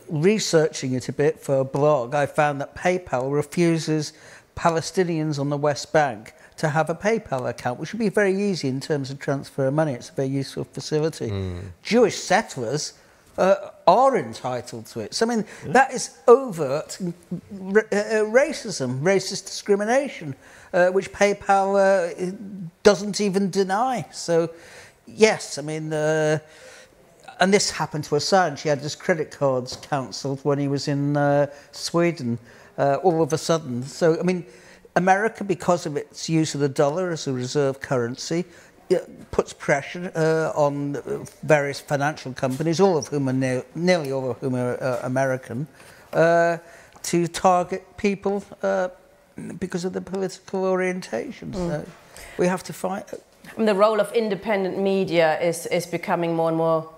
researching it a bit for a blog, I found that PayPal refuses Palestinians on the West Bank to have a PayPal account, which would be very easy in terms of transfer of money. It's a very useful facility. Jewish settlers are entitled to it. So, that is overt racism, racist discrimination, which PayPal doesn't even deny. So, yes, and this happened to Assange. He had his credit cards cancelled when he was in Sweden, all of a sudden. So, I mean, America, because of its use of the dollar as a reserve currency, puts pressure on various financial companies, all of whom are nearly all of whom are American, to target people because of their political orientation. So we have to fight. And the role of independent media is becoming more and more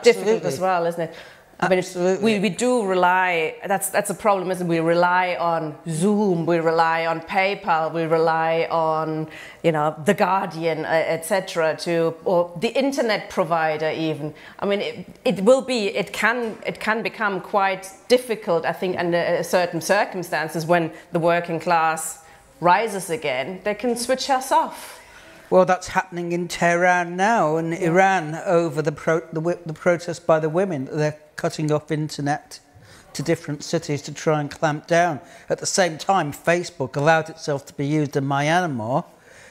difficult as well, isn't it? I mean, Absolutely. we do rely, that's a problem, isn't it? We rely on Zoom, we rely on PayPal, we rely on, you know, The Guardian, etc., or the internet provider even. I mean, it can become quite difficult, I think, under certain circumstances when the working class rises again, they can switch us off. Well, that's happening in Tehran now, and Iran over the protest by the women. They're cutting off internet to different cities to try and clamp down. At the same time, Facebook allowed itself to be used in Myanmar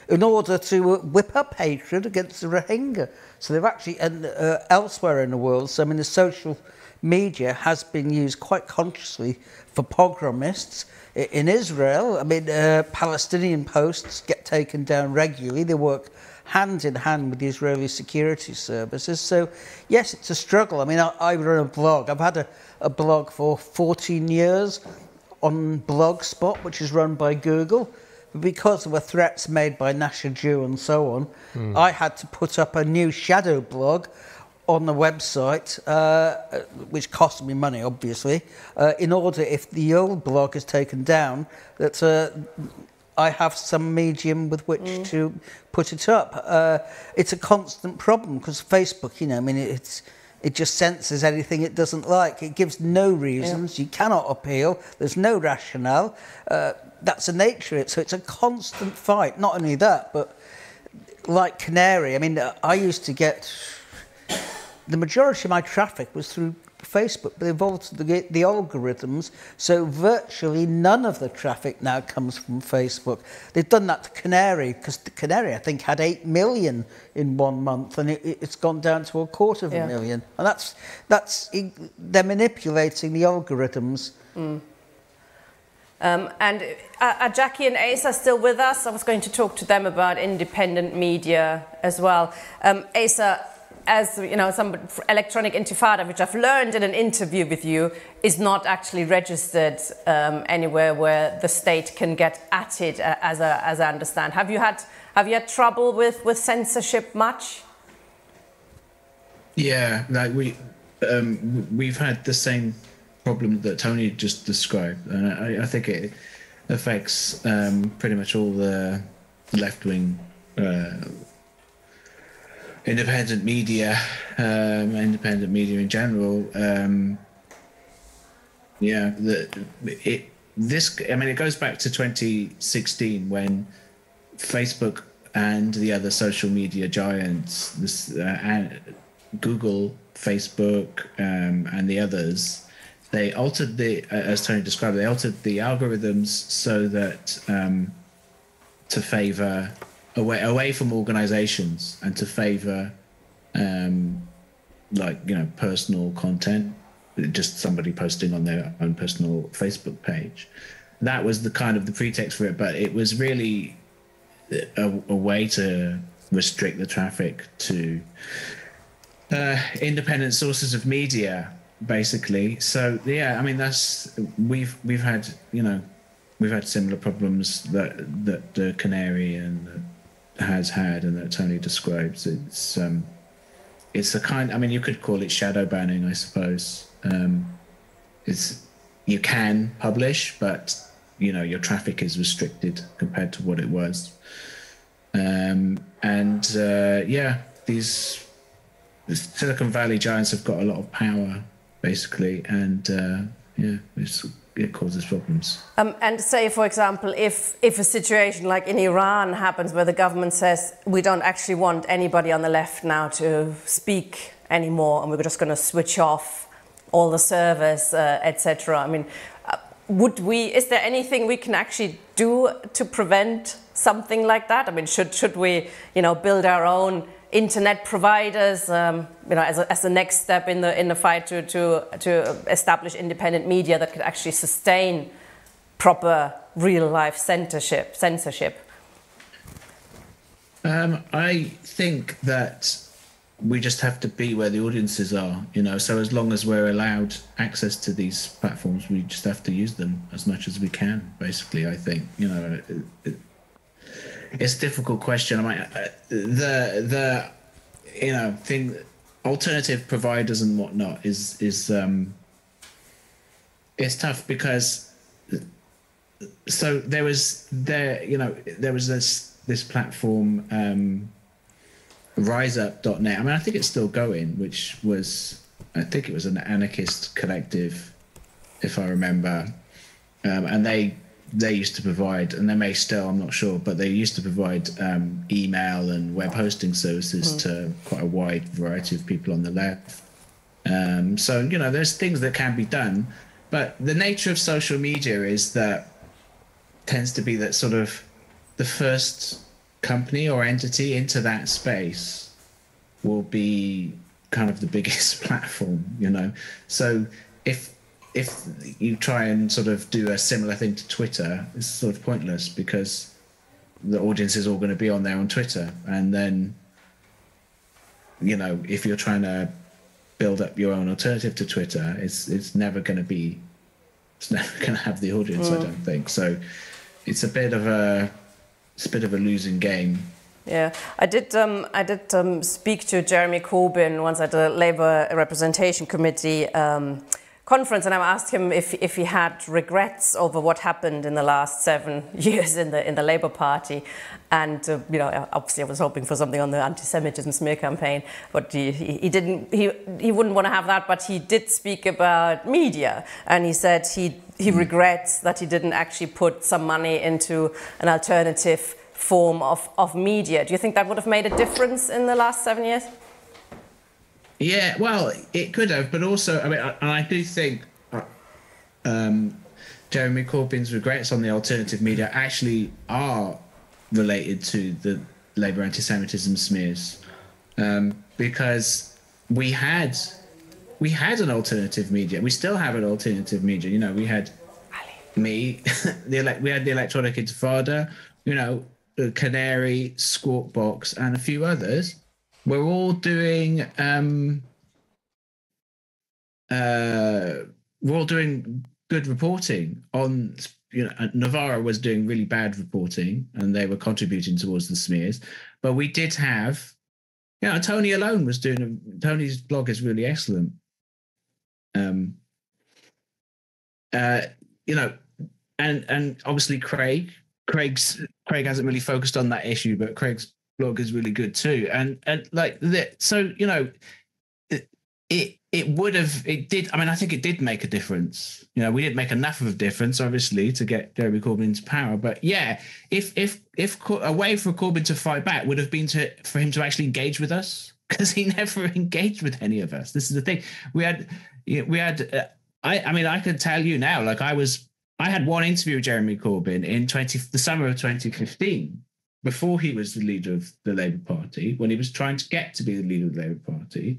in order to whip up hatred against the Rohingya. So they've actually, and elsewhere in the world, so I mean, the social media has been used quite consciously for pogromists. In Israel, I mean, Palestinian posts get taken down regularly. They work hand in hand with the Israeli security services. So, yes, it's a struggle. I mean, I run a blog. I've had a blog for 14 years on Blogspot, which is run by Google. But because there were threats made by Nasher Jew and so on, I had to put up a new shadow blog on the website, which cost me money, obviously, in order, if the old blog is taken down, that I have some medium with which to put it up. It's a constant problem because Facebook, you know, I mean, it just censors anything it doesn't like. It gives no reasons. You cannot appeal. There's no rationale. That's the nature of it. So it's a constant fight. Not only that, but like Canary, I mean, I used to get... The majority of my traffic was through Facebook, but they've altered the algorithms, so virtually none of the traffic now comes from Facebook. They've done that to Canary, because Canary, I think, had 8 million in 1 month, and it's gone down to 250,000. And they're manipulating the algorithms. And are Jackie and Asa still with us? I was going to talk to them about independent media as well. Asa, as you know, some electronic intifada, which I've learned in an interview with you, is not actually registered anywhere where the state can get at it, as I understand. Have you had trouble with censorship much? Yeah, like we've had the same problem that Tony just described, and I think it affects pretty much all the left-wing independent media in general. It goes back to 2016 when Facebook and the other social media giants, Google, Facebook, and the others, they altered as Tony described, they altered the algorithms so that to favor away from organizations and to favor personal content, just somebody posting on their own personal Facebook page. That was the pretext for it, but it was really a way to restrict the traffic to independent sources of media, basically. So yeah, I mean, we've had similar problems that the Canary and has had and that Tony describes. It's a kind, I mean, you could call it shadow banning, I suppose. You can publish, but your traffic is restricted compared to what it was. These Silicon Valley giants have got a lot of power, basically, and it causes problems. And say, for example, if a situation like in Iran happens where the government says we don't actually want anybody on the left now to speak anymore, and we're just going to switch off all the servers, etc. I mean, is there anything we can actually do to prevent something like that? I mean, should we, build our own internet providers, as the next step in the fight to establish independent media that could actually sustain proper real life censorship. I think that we just have to be where the audiences are, so as long as we're allowed access to these platforms, we just have to use them as much as we can, basically. I think, it's a difficult question. I mean, thing, alternative providers and whatnot is it's tough because, so there was this platform, riseup.net. I mean, I think it's still going, I think it was an anarchist collective, if I remember. And they used to provide, and they may still, I'm not sure, but they used to provide email and web hosting services to quite a wide variety of people on the left. So, there's things that can be done, but the nature of social media tends to be that sort of the first company or entity into that space will be kind of the biggest platform, So if you try and sort of do a similar thing to Twitter, it's sort of pointless because the audience is all going to be on there on Twitter. And then, if you're trying to build up your own alternative to Twitter, it's never going to have the audience, I don't think. So it's a bit of a losing game. Yeah, I did speak to Jeremy Corbyn once at the Labour Representation Committee conference, and I asked him if he had regrets over what happened in the last 7 years in the Labour Party, and obviously I was hoping for something on the antisemitism smear campaign, but he didn't. He wouldn't want to have that, but he did speak about media, and he said he regrets that he didn't actually put some money into an alternative form of media. Do you think that would have made a difference in the last 7 years? Yeah, well, it could have, but also, I mean, I do think Jeremy Corbyn's regrets on the alternative media actually are related to the Labour anti-Semitism smears, because we had an alternative media. We still have an alternative media. We had me, we had the Electronic Intifada, the Canary, Squawk Box, and a few others. We're all doing good reporting on, Navarra was doing really bad reporting and they were contributing towards the smears. But we did have, Tony alone was Tony's blog is really excellent. And obviously Craig hasn't really focused on that issue, but Craig's blog is really good too. And like that, so I think it did make a difference. We didn't make enough of a difference, obviously, to get Jeremy Corbyn to power. But yeah, if a way for Corbyn to fight back would have been for him to actually engage with us, because he never engaged with any of us. This is the thing. I could tell you now, like I had one interview with Jeremy Corbyn in the summer of 2015, before he was the leader of the Labour Party, when he was trying to get to be the leader of the Labour Party.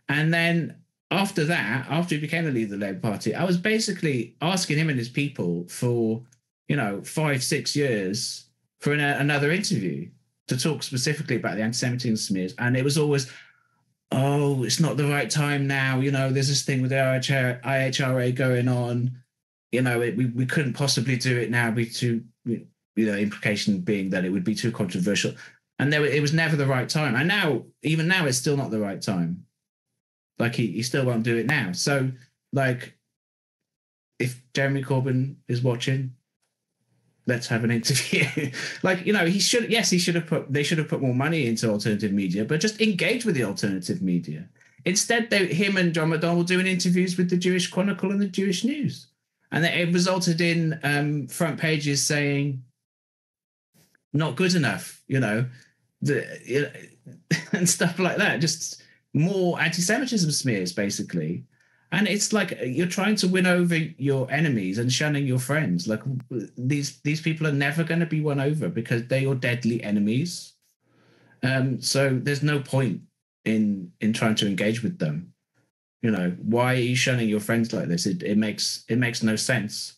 And then after that, after he became the leader of the Labour Party, I was basically asking him and his people for, 5-6 years for another interview to talk specifically about the anti-Semitism smears. And it was always, oh, it's not the right time now. There's this thing with the IHRA going on. We couldn't possibly do it now. Implication being that it would be too controversial. And it was never the right time. And even now, it's still not the right time. Like he still won't do it now. So like, if Jeremy Corbyn is watching, let's have an interview. Like, they should have put more money into alternative media, but just engage with the alternative media. Instead, him and John McDonnell doing interviews with the Jewish Chronicle and the Jewish News. And it resulted in front pages saying, not good enough, and stuff like that. Just more anti-Semitism smears, basically. And it's like you're trying to win over your enemies and shunning your friends. Like these people are never going to be won over because they are deadly enemies. So there's no point in trying to engage with them. You know, why are you shunning your friends like this? It makes no sense.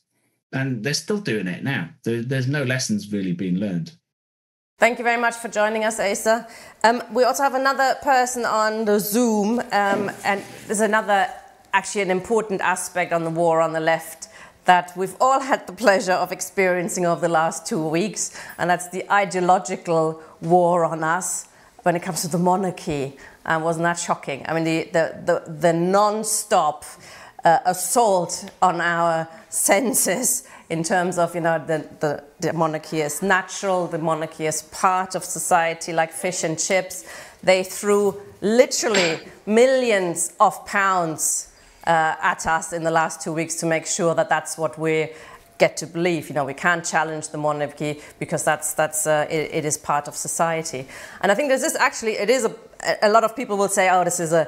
And they're still doing it now. There's no lessons really being learned. Thank you very much for joining us, Asa. We also have another person on the Zoom, and there's actually an important aspect on the war on the left that we've all had the pleasure of experiencing over the last 2 weeks, and that's the ideological war on us when it comes to the monarchy. Wasn't that shocking? I mean, the non-stop assault on our senses in terms of, you know, the monarchy is natural, the monarchy is part of society like fish and chips. They threw literally millions of pounds at us in the last 2 weeks to make sure that that's what we get to believe. You know, we can't challenge the monarchy because it is part of society. And I think there's this actually, it is a lot of people will say, oh, this is a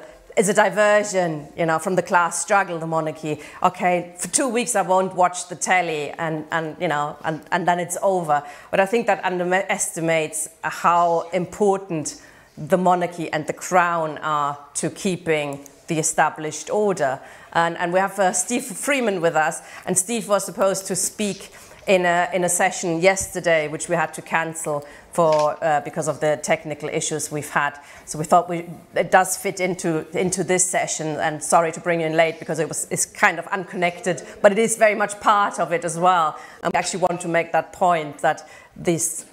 diversion, you know, from the class struggle, the monarchy. Okay, for 2 weeks I won't watch the telly and you know, and then it's over. But I think that underestimates how important the monarchy and the crown are to keeping the established order. And we have Steve Freeman with us, and Steve was supposed to speak in a session yesterday, which we had to cancel for because of the technical issues we've had. So we thought it does fit into this session, and sorry to bring you in late because it's kind of unconnected, but it is very much part of it as well. And we actually want to make that point that this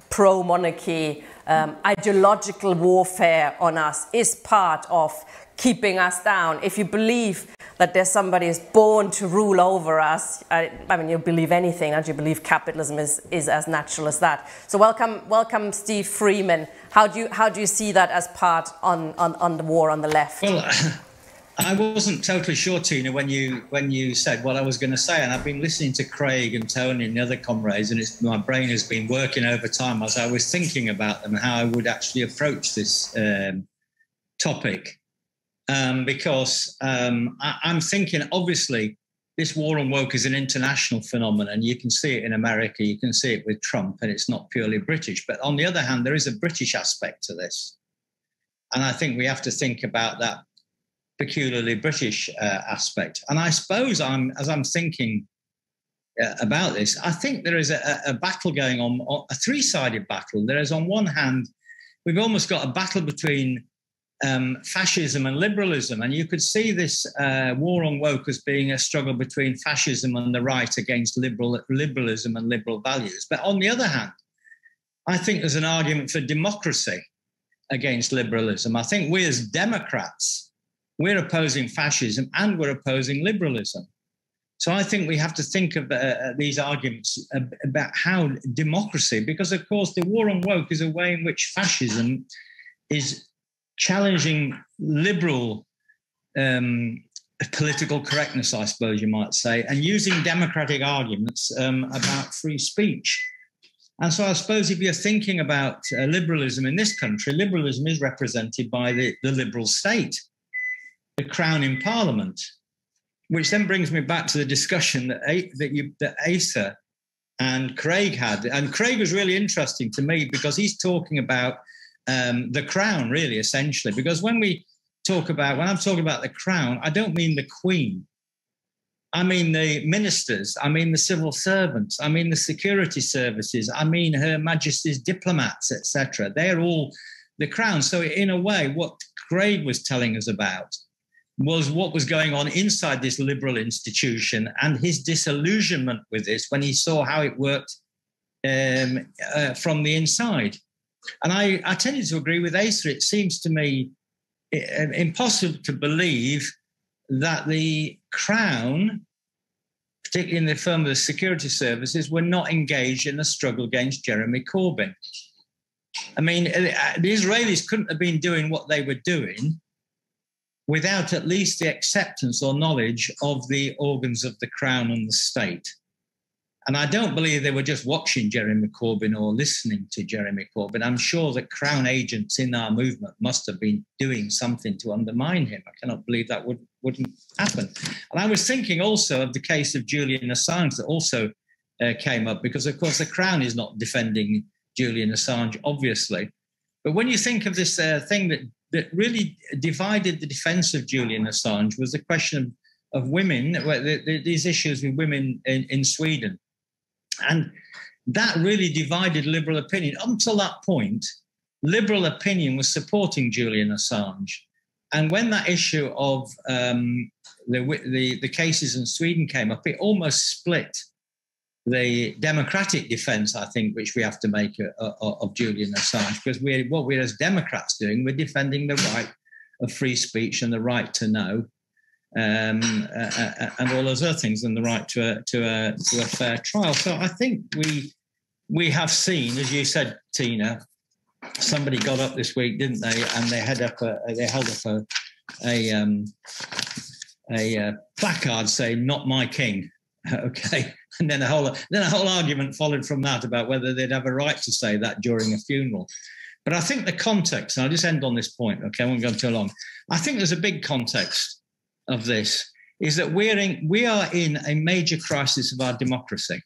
pro-monarchy ideological warfare on us is part of keeping us down. If you believe that there's somebody who's born to rule over us, I mean, you believe anything, and you believe capitalism is as natural as that. So welcome, Steve Freeman. How do you see that as part on the war on the left? Well, I wasn't totally sure, Tina, when you said what I was going to say, and I've been listening to Craig and Tony and the other comrades, and my brain has been working overtime as I was thinking about them and how I would actually approach this topic. Because I'm thinking, obviously, this war on woke is an international phenomenon. You can see it in America, you can see it with Trump, and it's not purely British. But on the other hand, there is a British aspect to this. And I think we have to think about that peculiarly British aspect. And I suppose as I'm thinking about this, I think there is a battle going on, a three-sided battle. There is, on one hand, we've almost got a battle between fascism and liberalism, and you could see this war on woke as being a struggle between fascism and the right against liberalism and liberal values. But on the other hand, I think there's an argument for democracy against liberalism. I think we as Democrats, we're opposing fascism and we're opposing liberalism. So I think we have to think of these arguments about how democracy, because of course the war on woke is a way in which fascism is challenging liberal political correctness, I suppose you might say, and using democratic arguments about free speech. And so I suppose if you're thinking about liberalism in this country, liberalism is represented by the liberal state, the Crown in Parliament, which then brings me back to the discussion that Asa and Craig had. And Craig was really interesting to me because he's talking about the Crown, really, essentially, because when I'm talking about the Crown, I don't mean the Queen. I mean the ministers, I mean the civil servants, I mean the security services, I mean Her Majesty's diplomats, etc. They're all the Crown. So in a way, what Craig was telling us about was what was going on inside this liberal institution and his disillusionment with this when he saw how it worked from the inside. And I tended to agree with Asa. It seems to me impossible to believe that the Crown, particularly in the form of the security services, were not engaged in a struggle against Jeremy Corbyn. I mean, the Israelis couldn't have been doing what they were doing without at least the acceptance or knowledge of the organs of the Crown and the state. And I don't believe they were just watching Jeremy Corbyn or listening to Jeremy Corbyn. I'm sure that Crown agents in our movement must have been doing something to undermine him. I cannot believe that wouldn't happen. And I was thinking also of the case of Julian Assange that also came up, because, of course, the Crown is not defending Julian Assange, obviously. But when you think of this thing that really divided the defence of Julian Assange was the question of women, these issues with women in Sweden. And that really divided liberal opinion. Up until that point, liberal opinion was supporting Julian Assange. And when that issue of the cases in Sweden came up, it almost split the democratic defence, I think, which we have to make of Julian Assange, because what we're as Democrats doing, we're defending the right of free speech and the right to know, and all those other things, and the right to a fair trial. So I think we have seen, as you said, Tina, somebody got up this week, didn't they? And they held up a placard saying "Not my king." Okay, and then a whole argument followed from that about whether they'd have a right to say that during a funeral. But I think the context, and I'll just end on this point. Okay, I won't go too long. I think there's a big context of this, is that we are in a major crisis of our democracy,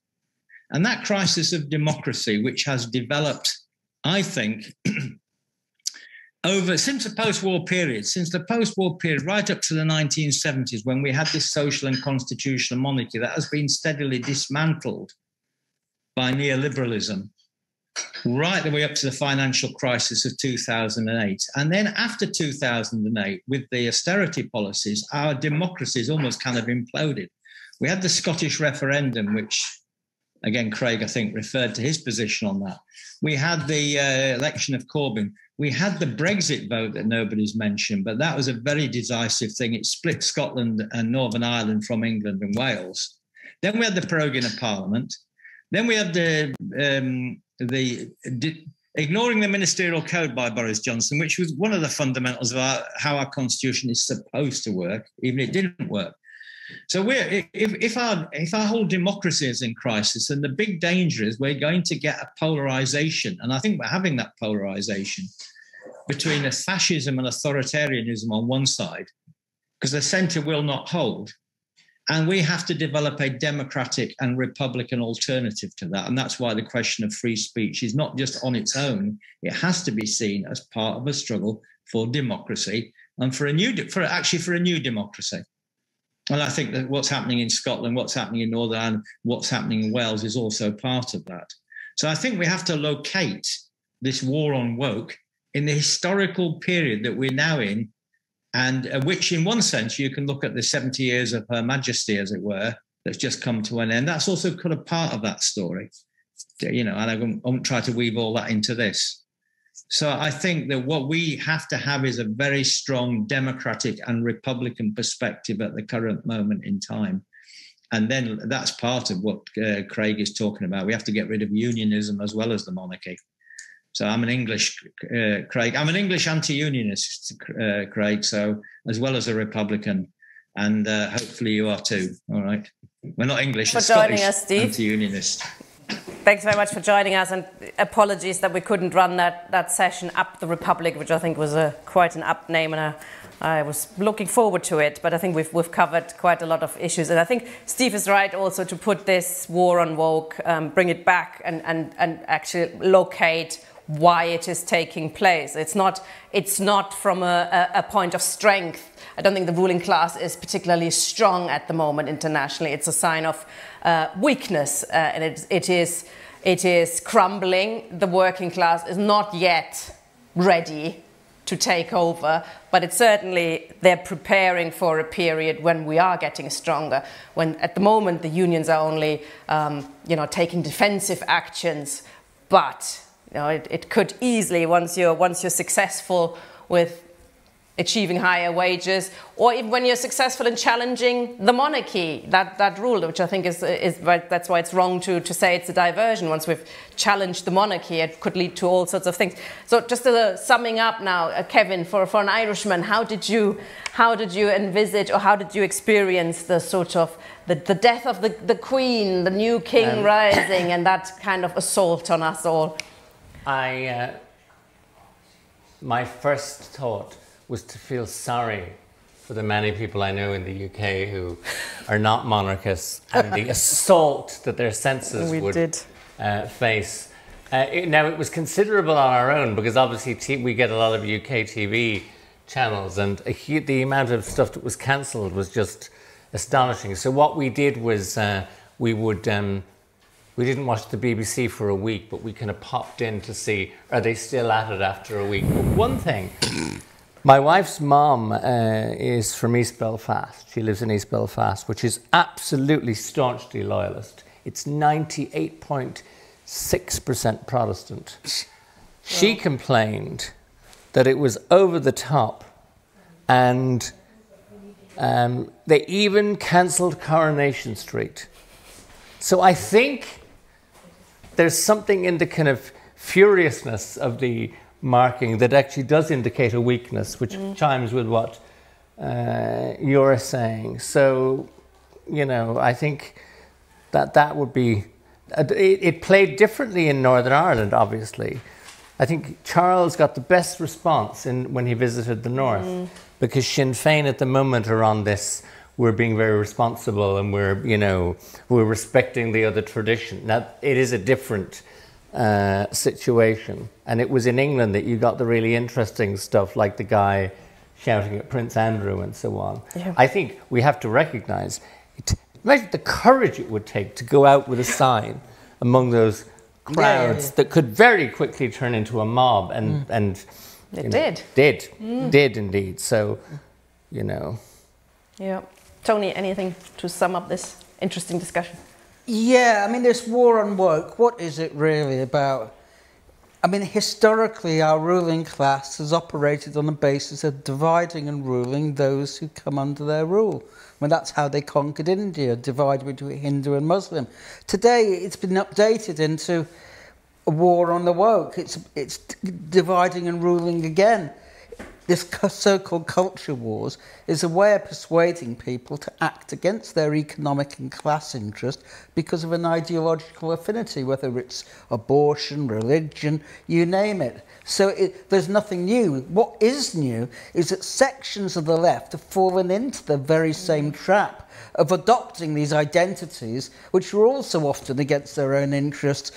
and that crisis of democracy, which has developed, I think, since the post-war period, right up to the 1970s, when we had this social and constitutional monarchy that has been steadily dismantled by neoliberalism, right the way up to the financial crisis of 2008. And then after 2008, with the austerity policies, our democracy is almost kind of imploded. We had the Scottish referendum, which, again, Craig, I think, referred to his position on that. We had the election of Corbyn. We had the Brexit vote that nobody's mentioned, but that was a very decisive thing. It split Scotland and Northern Ireland from England and Wales. Then we had the proroguing of Parliament. Then we had ignoring the ministerial code by Boris Johnson, which was one of the fundamentals of how our constitution is supposed to work, even if it didn't work. So if our whole democracy is in crisis, then the big danger is we're going to get a polarization. And I think we're having that polarization between a fascism and authoritarianism on one side, because the center will not hold. And we have to develop a democratic and republican alternative to that. And that's why the question of free speech is not just on its own. It has to be seen as part of a struggle for democracy and for a new democracy. And I think that what's happening in Scotland, what's happening in Northern Ireland, what's happening in Wales is also part of that. So I think we have to locate this war on woke in the historical period that we're now in, and which in one sense you can look at the 70 years of Her Majesty, as it were, that's just come to an end. That's also kind of part of that story, and I won't try to weave all that into this. So I think that what we have to have is a very strong democratic and republican perspective at the current moment in time. And then that's part of what Craig is talking about. We have to get rid of unionism as well as the monarchy. So I'm an English, Craig. I'm an English anti-unionist, Craig, so as well as a Republican. And hopefully you are too, all right? We're not English, we're Scottish anti-unionist. Thanks very much for joining us, and apologies that we couldn't run that session Up the Republic, which I think was quite an apt name, and I was looking forward to it. But I think we've covered quite a lot of issues, and I think Steve is right also to put this war on woke, bring it back, and actually locate why it is taking place. It's not from a point of strength. I don't think the ruling class is particularly strong at the moment internationally. It's a sign of weakness, and it is crumbling. The working class is not yet ready to take over, but it's certainly, they're preparing for a period when we are getting stronger. When at the moment the unions are only taking defensive actions, but it could easily, once you're successful with achieving higher wages, or even when you're successful in challenging the monarchy, that rule, which I think is right. That's why it's wrong to say it's a diversion. Once we've challenged the monarchy, it could lead to all sorts of things. So just summing up now, Kevin, for an Irishman, how did you envisage, or how did you experience the sort of the death of the Queen, the new king rising, and that kind of assault on us all? My first thought was to feel sorry for the many people I know in the UK who are not monarchists, and the assault that their senses would face. Now, it was considerable on our own because obviously we get a lot of UK TV channels, and the amount of stuff that was cancelled was just astonishing. So what we did was we didn't watch the BBC for a week, but we kind of popped in to see, are they still at it after a week? But one thing, my wife's mom is from East Belfast. She lives in East Belfast, which is absolutely staunchly loyalist. It's 98.6% Protestant. She complained that it was over the top, and they even cancelled Coronation Street. So I think there's something in the kind of furiousness of the marking that actually does indicate a weakness, which chimes with what you're saying. So, you know, I think that would be... It played differently in Northern Ireland, obviously. I think Charles got the best response when he visited the North, because Sinn Féin at the moment are on this, we're being very responsible and we're respecting the other tradition. Now, it is a different situation. And it was in England that you got the really interesting stuff, like the guy shouting at Prince Andrew and so on. Yeah. I think we have to recognise, imagine the courage it would take to go out with a sign among those crowds that could very quickly turn into a mob, and it did indeed. So, you know. Yeah. Tony, anything to sum up this interesting discussion? Yeah, I mean, this war on woke, what is it really about? I mean, historically, our ruling class has operated on the basis of dividing and ruling those who come under their rule. I mean, that's how they conquered India, divided between Hindu and Muslim. Today, it's been updated into a war on the woke. It's dividing and ruling again. This so-called culture wars is a way of persuading people to act against their economic and class interest because of an ideological affinity, whether it's abortion, religion, you name it. So there's nothing new. What is new is that sections of the left have fallen into the very same trap of adopting these identities, which are also often against their own interests.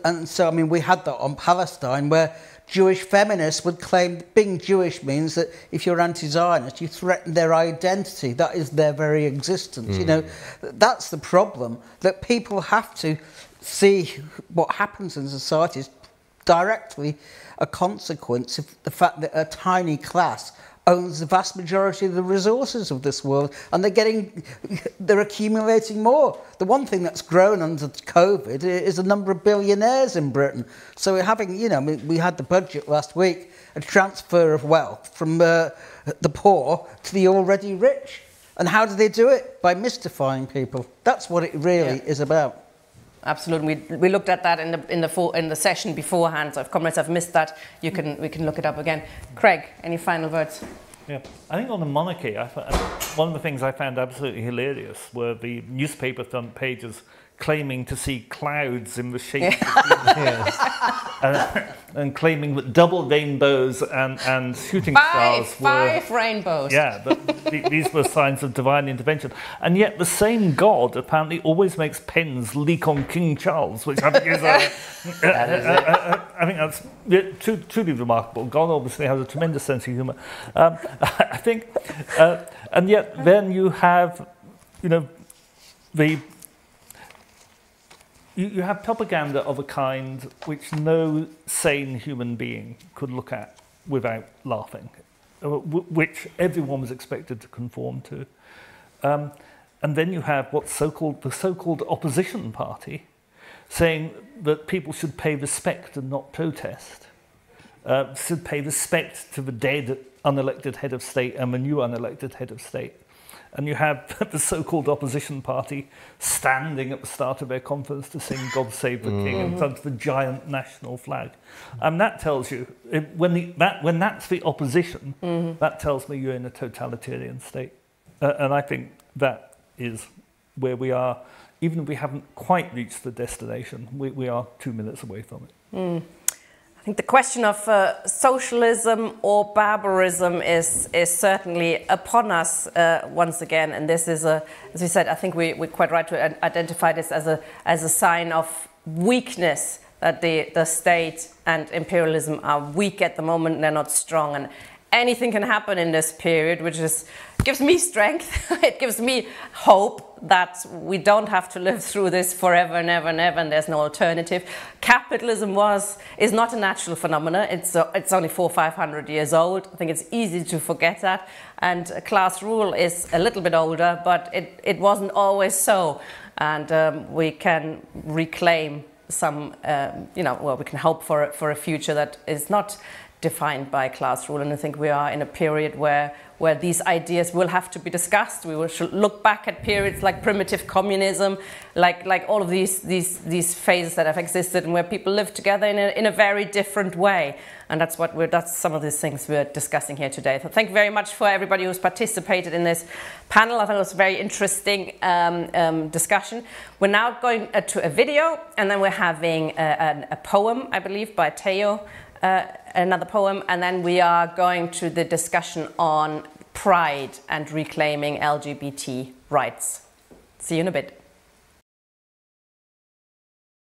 And so, I mean, we had that on Palestine, where Jewish feminists would claim being Jewish means that if you're anti-Zionist, you threaten their identity. That is their very existence. You know, that's the problem, that people have to see what happens in society is directly a consequence of the fact that a tiny class owns the vast majority of the resources of this world, and they're accumulating more. The one thing that's grown under COVID is the number of billionaires in Britain. So we're having, you know, we had the budget last week, a transfer of wealth from the poor to the already rich. And how do they do it? By mystifying people. That's what it really is about. Absolutely. We looked at that in the session beforehand. So if comrades have missed that, we can look it up again. Craig, any final words? Yeah, I think on the monarchy, one of the things I found absolutely hilarious were the newspaper front pages claiming to see clouds in the shape of and claiming that double rainbows and shooting stars were... Five rainbows. Yeah, these were signs of divine intervention. And yet the same God apparently always makes pens leak on King Charles, which I think is I think that's truly remarkable. God obviously has a tremendous sense of humour. I think, and yet then you have, you know, you have propaganda of a kind which no sane human being could look at without laughing, which everyone was expected to conform to. And then you have the so-called opposition party saying that people should pay respect and not protest, should pay respect to the dead unelected head of state and the new unelected head of state. And you have the so-called opposition party standing at the start of their conference to sing God Save the King in front of the giant national flag. And that tells you, when that's the opposition, that tells me you're in a totalitarian state. And I think that is where we are. Even if we haven't quite reached the destination, we are 2 minutes away from it. I think the question of socialism or barbarism is certainly upon us once again, and this is as we said, I think we're quite right to identify this as a sign of weakness that the state and imperialism are weak at the moment, they're not strong, and anything can happen in this period, which gives me strength. It gives me hope that we don't have to live through this forever and ever and ever, and there's no alternative. Capitalism is not a natural phenomenon. It's only 400 or 500 years old. I think it's easy to forget that. And class rule is a little bit older, but it wasn't always so. And we can reclaim some, we can hope for a future that is not defined by class rule. And I think we are in a period where these ideas will have to be discussed. We should look back at periods like primitive communism, like all of these phases that have existed, and where people live together in a very different way. And that's some of these things we're discussing here today. So thank you very much for everybody who's participated in this panel. I thought it was a very interesting discussion. We're now going to a video, and then we're having a poem, I believe, by Theo. Another poem, and then we are going to the discussion on pride and reclaiming LGBT rights. See you in a bit.